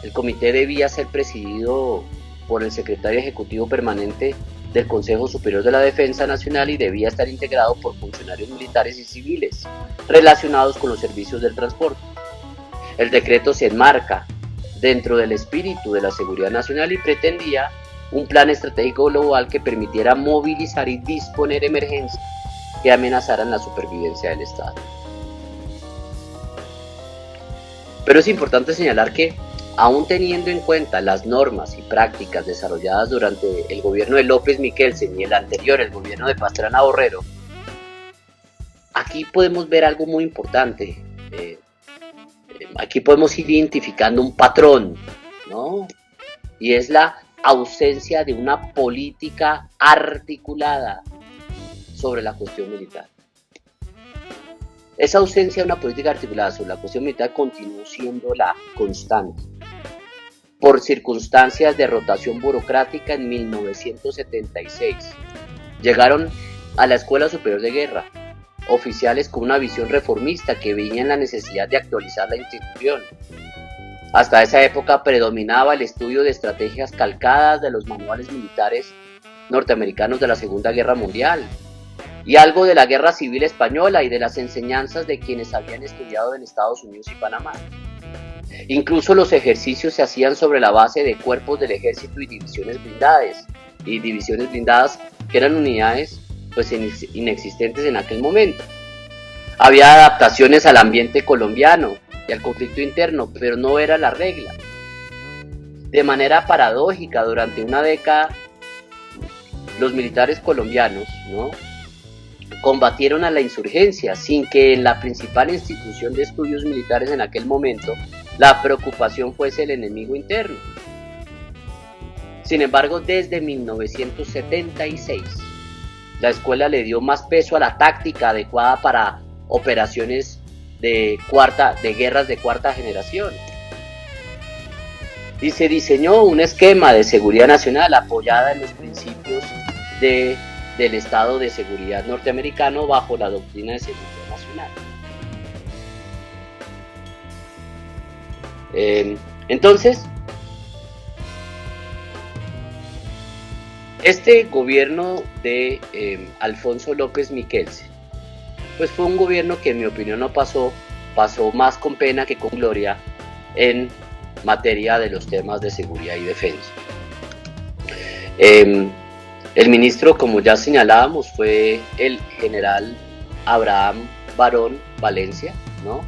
El comité debía ser presidido por el secretario ejecutivo permanente del Consejo Superior de la Defensa Nacional y debía estar integrado por funcionarios militares y civiles relacionados con los servicios del transporte. El decreto se enmarca dentro del espíritu de la seguridad nacional y pretendía un plan estratégico global que permitiera movilizar y disponer emergencias que amenazaran la supervivencia del Estado. Pero es importante señalar que, aún teniendo en cuenta las normas y prácticas desarrolladas durante el gobierno de López Miquelsen y el anterior, el gobierno de Pastrana Borrero, aquí podemos ver algo muy importante. Aquí podemos ir identificando un patrón, ¿no? Y es la ausencia de una política articulada sobre la cuestión militar. Esa ausencia de una política articulada sobre la cuestión militar continuó siendo la constante. Por circunstancias de rotación burocrática, en 1976 llegaron a la Escuela Superior de Guerra oficiales con una visión reformista que veían la necesidad de actualizar la institución. Hasta esa época predominaba el estudio de estrategias calcadas de los manuales militares norteamericanos de la Segunda Guerra Mundial y algo de la Guerra Civil Española y de las enseñanzas de quienes habían estudiado en Estados Unidos y Panamá. Incluso los ejercicios se hacían sobre la base de cuerpos del ejército y divisiones blindadas que eran unidades pues inexistentes en aquel momento. Había adaptaciones al ambiente colombiano y al conflicto interno, pero no era la regla. De manera paradójica, durante una década, los militares colombianos, ¿no?, combatieron a la insurgencia sin que en la principal institución de estudios militares en aquel momento la preocupación fuese el enemigo interno. Sin embargo, desde 1976, la escuela le dio más peso a la táctica adecuada para operaciones de guerras de cuarta generación. Y se diseñó un esquema de seguridad nacional apoyada en los principios del Estado de Seguridad norteamericano bajo la doctrina de seguridad nacional. Entonces, este gobierno de Alfonso López Miquelsen, pues fue un gobierno que en mi opinión no pasó más con pena que con gloria en materia de los temas de seguridad y defensa. El ministro, como ya señalábamos, fue el general Abraham Barón Valencia, ¿no?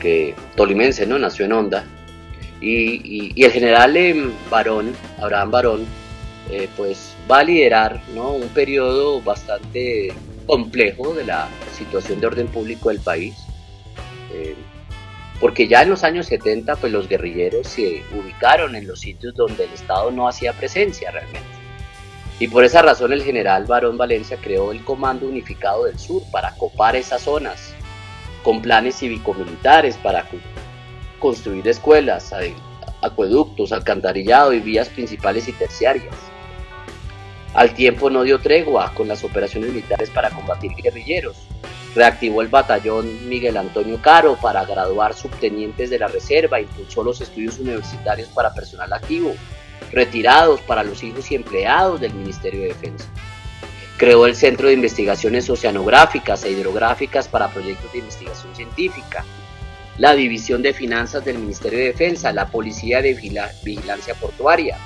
Que tolimense, ¿no? Nació en Honda. Y el general Abraham Barón, pues va a liderar, ¿no?, un periodo bastante complejo de la situación de orden público del país, porque ya en los años 70 pues los guerrilleros se ubicaron en los sitios donde el Estado no hacía presencia realmente, y por esa razón el general Barón Valencia creó el Comando Unificado del Sur para copar esas zonas con planes cívico-militares para construir escuelas, acueductos, alcantarillado y vías principales y terciarias. Al tiempo no dio tregua con las operaciones militares para combatir guerrilleros. Reactivó el batallón Miguel Antonio Caro para graduar subtenientes de la reserva, impulsó los estudios universitarios para personal activo, retirados para los hijos y empleados del Ministerio de Defensa. Creó el Centro de Investigaciones Oceanográficas e Hidrográficas para proyectos de investigación científica, la División de Finanzas del Ministerio de Defensa, la Policía de Vigilancia Portuaria,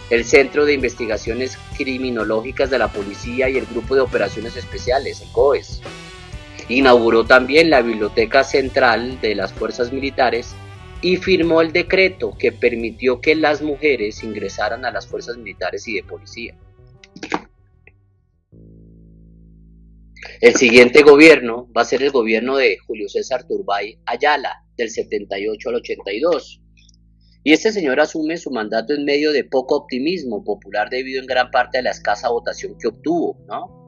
el Centro de Investigaciones Criminológicas de la Policía y el Grupo de Operaciones Especiales, el GOES. Inauguró también la Biblioteca Central de las Fuerzas Militares y firmó el decreto que permitió que las mujeres ingresaran a las fuerzas militares y de policía. El siguiente gobierno va a ser el gobierno de Julio César Turbay Ayala, del 78 al 82. Y este señor asume su mandato en medio de poco optimismo popular debido en gran parte a la escasa votación que obtuvo, ¿no?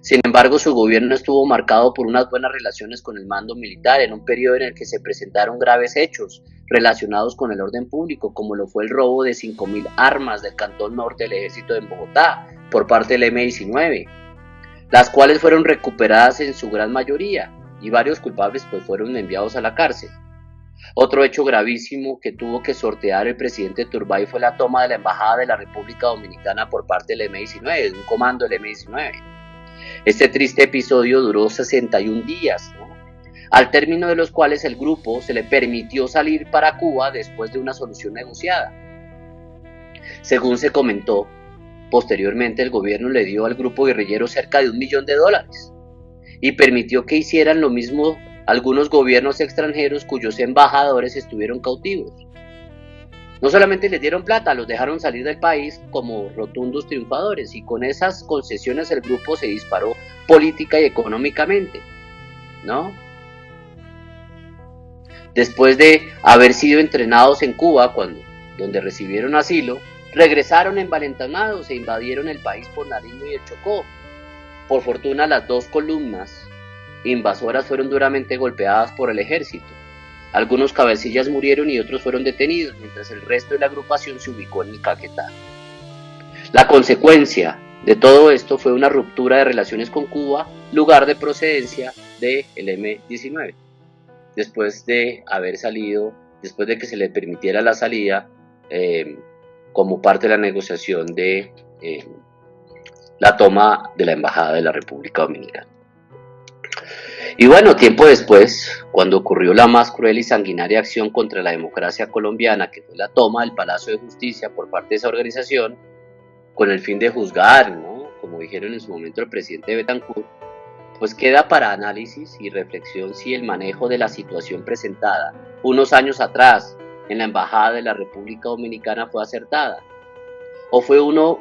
Sin embargo, su gobierno estuvo marcado por unas buenas relaciones con el mando militar en un periodo en el que se presentaron graves hechos relacionados con el orden público, como lo fue el robo de 5.000 armas del Cantón Norte del Ejército en Bogotá por parte del M-19, las cuales fueron recuperadas en su gran mayoría y varios culpables pues fueron enviados a la cárcel. Otro hecho gravísimo que tuvo que sortear el presidente Turbay fue la toma de la Embajada de la República Dominicana por parte del M-19, de un comando del M-19. Este triste episodio duró 61 días, ¿no? Al término de los cuales el grupo se le permitió salir para Cuba después de una solución negociada. Según se comentó, posteriormente el gobierno le dio al grupo guerrillero cerca de $1 millón y permitió que hicieran lo mismo algunos gobiernos extranjeros cuyos embajadores estuvieron cautivos. No solamente les dieron plata, los dejaron salir del país como rotundos triunfadores, y con esas concesiones el grupo se disparó política y económicamente, ¿no? Después de haber sido entrenados en Cuba, donde recibieron asilo, regresaron envalentonados e invadieron el país por Nariño y el Chocó. Por fortuna, las dos columnas invasoras fueron duramente golpeadas por el ejército. Algunos cabecillas murieron y otros fueron detenidos, mientras el resto de la agrupación se ubicó en el Caquetá. La consecuencia de todo esto fue una ruptura de relaciones con Cuba, lugar de procedencia del M-19. Después de haber salido, después de que se le permitiera la salida como parte de la negociación de la toma de la Embajada de la República Dominicana. Y bueno, tiempo después, cuando ocurrió la más cruel y sanguinaria acción contra la democracia colombiana, que fue la toma del Palacio de Justicia por parte de esa organización, con el fin de juzgar, ¿no?, como dijeron en su momento el presidente Betancourt, pues queda para análisis y reflexión si el manejo de la situación presentada unos años atrás en la Embajada de la República Dominicana fue acertada, o fue uno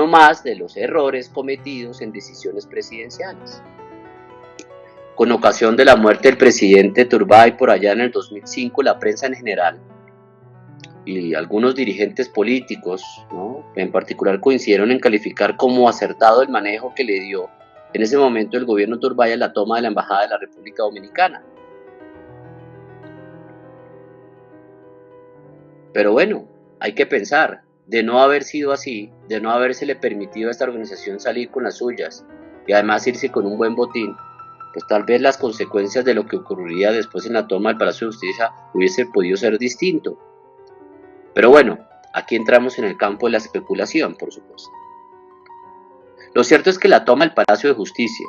más de los errores cometidos en decisiones presidenciales. Con ocasión de la muerte del presidente Turbay por allá en el 2005, la prensa en general y algunos dirigentes políticos, ¿no?, en particular coincidieron en calificar como acertado el manejo que le dio en ese momento el gobierno Turbay a la toma de la Embajada de la República Dominicana. Pero bueno, hay que pensar, de no haber sido así, de no habérsele permitido a esta organización salir con las suyas y además irse con un buen botín, pues tal vez las consecuencias de lo que ocurriría después en la toma del Palacio de Justicia hubiese podido ser distinto. Pero bueno, aquí entramos en el campo de la especulación, por supuesto. Lo cierto es que la toma del Palacio de Justicia,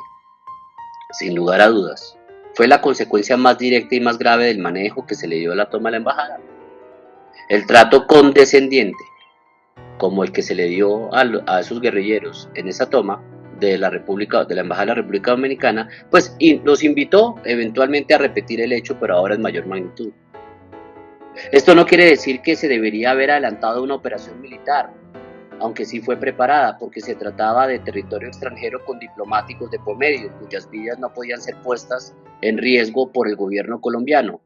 sin lugar a dudas, fue la consecuencia más directa y más grave del manejo que se le dio a la toma de la embajada. El trato condescendiente, como el que se le dio a esos guerrilleros en esa toma de la Embajada de la República Dominicana, pues los invitó eventualmente a repetir el hecho, pero ahora en mayor magnitud. Esto no quiere decir que se debería haber adelantado una operación militar, aunque sí fue preparada, porque se trataba de territorio extranjero con diplomáticos de por medio, cuyas vidas no podían ser puestas en riesgo por el gobierno colombiano.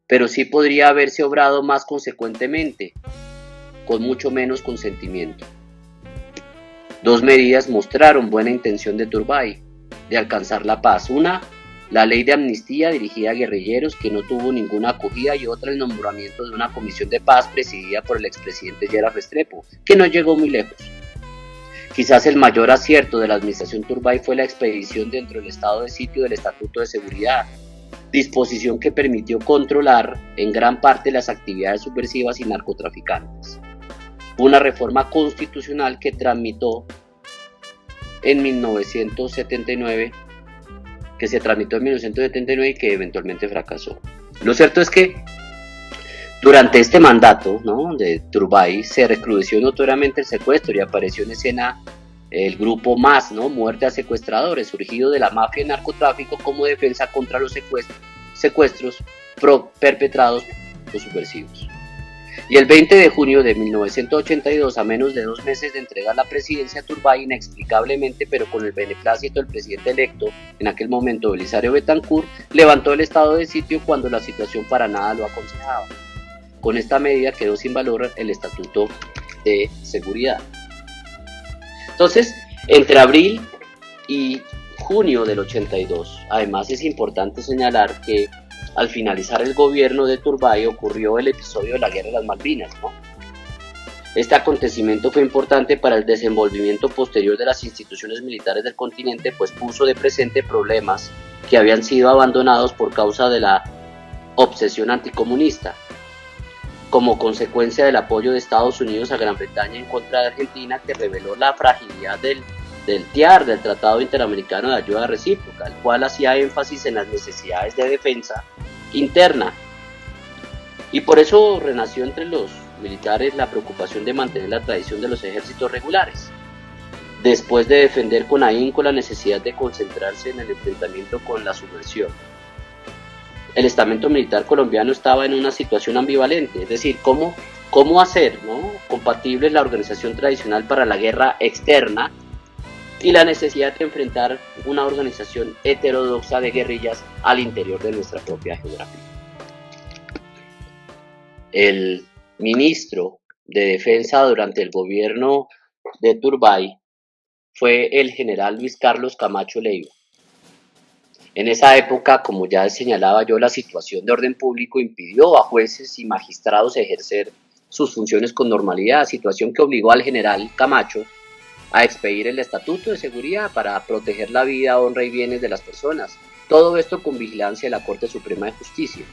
Pero sí podría haberse obrado más consecuentemente, con mucho menos consentimiento. Dos medidas mostraron buena intención de Turbay de alcanzar la paz. Una, la ley de amnistía dirigida a guerrilleros que no tuvo ninguna acogida, y otra, el nombramiento de una comisión de paz presidida por el expresidente Gerard Restrepo, que no llegó muy lejos. Quizás el mayor acierto de la administración Turbay fue la expedición dentro del estado de sitio del Estatuto de Seguridad, disposición que permitió controlar en gran parte las actividades subversivas y narcotraficantes. Una reforma constitucional que tramitó en 1979, y que eventualmente fracasó. Lo cierto es que durante este mandato, ¿no?, de Turbay, se recrudeció notoriamente el secuestro y apareció en escena el grupo MAS, ¿no?, Muerte a Secuestradores, surgido de la mafia y narcotráfico como defensa contra los secuestros perpetrados por los subversivos. Y el 20 de junio de 1982, a menos de 2 meses de entregar la presidencia a Turbay, inexplicablemente, pero con el beneplácito del presidente electo, en aquel momento Belisario Betancourt, levantó el estado de sitio cuando la situación para nada lo aconsejaba. Con esta medida quedó sin valor el Estatuto de Seguridad. Entonces, entre abril y junio del 82, además es importante señalar que al finalizar el gobierno de Turbay ocurrió el episodio de la Guerra de las Malvinas, ¿no? Este acontecimiento fue importante para el desenvolvimiento posterior de las instituciones militares del continente, pues puso de presente problemas que habían sido abandonados por causa de la obsesión anticomunista, como consecuencia del apoyo de Estados Unidos a Gran Bretaña en contra de Argentina, que reveló la fragilidad del TIAR, del Tratado Interamericano de Ayuda Recíproca, el cual hacía énfasis en las necesidades de defensa interna. Y por eso renació entre los militares la preocupación de mantener la tradición de los ejércitos regulares, después de defender con ahínco la necesidad de concentrarse en el enfrentamiento con la subversión. El estamento militar colombiano estaba en una situación ambivalente, es decir, cómo hacer, ¿no?, compatible la organización tradicional para la guerra externa y la necesidad de enfrentar una organización heterodoxa de guerrillas al interior de nuestra propia geografía. El ministro de Defensa durante el gobierno de Turbay fue el general Luis Carlos Camacho Leiva. En esa época, como ya señalaba yo, la situación de orden público impidió a jueces y magistrados ejercer sus funciones con normalidad, situación que obligó al general Camacho a expedir el Estatuto de Seguridad para proteger la vida, honra y bienes de las personas. Todo esto con vigilancia de la Corte Suprema de Justicia.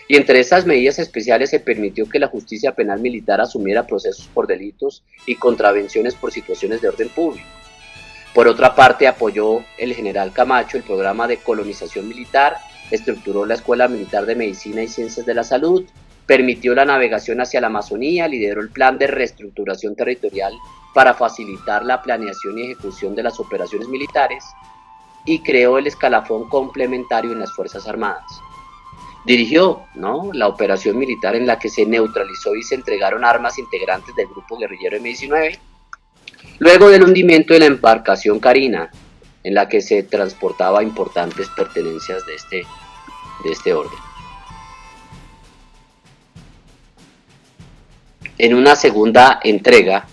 Y entre estas medidas especiales se permitió que la justicia penal militar asumiera procesos por delitos y contravenciones por situaciones de orden público. Por otra parte, apoyó el general Camacho el programa de colonización militar, estructuró la Escuela Militar de Medicina y Ciencias de la Salud, permitió la navegación hacia la Amazonía, lideró el plan de reestructuración territorial para facilitar la planeación y ejecución de las operaciones militares y creó el escalafón complementario en las Fuerzas Armadas. Dirigió, ¿no?, la operación militar en la que se neutralizó y se entregaron armas integrantes del grupo guerrillero M-19, luego del hundimiento de la embarcación Carina, en la que se transportaba importantes pertenencias de este orden. En una segunda entrega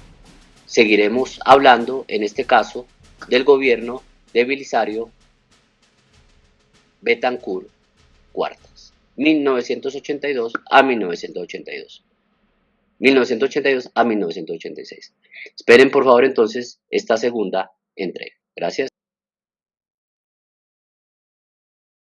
seguiremos hablando, en este caso, del gobierno de Belisario Betancur Cuartas, 1982 a 1982. 1982 a 1986. Esperen por favor entonces esta segunda entrega. Gracias.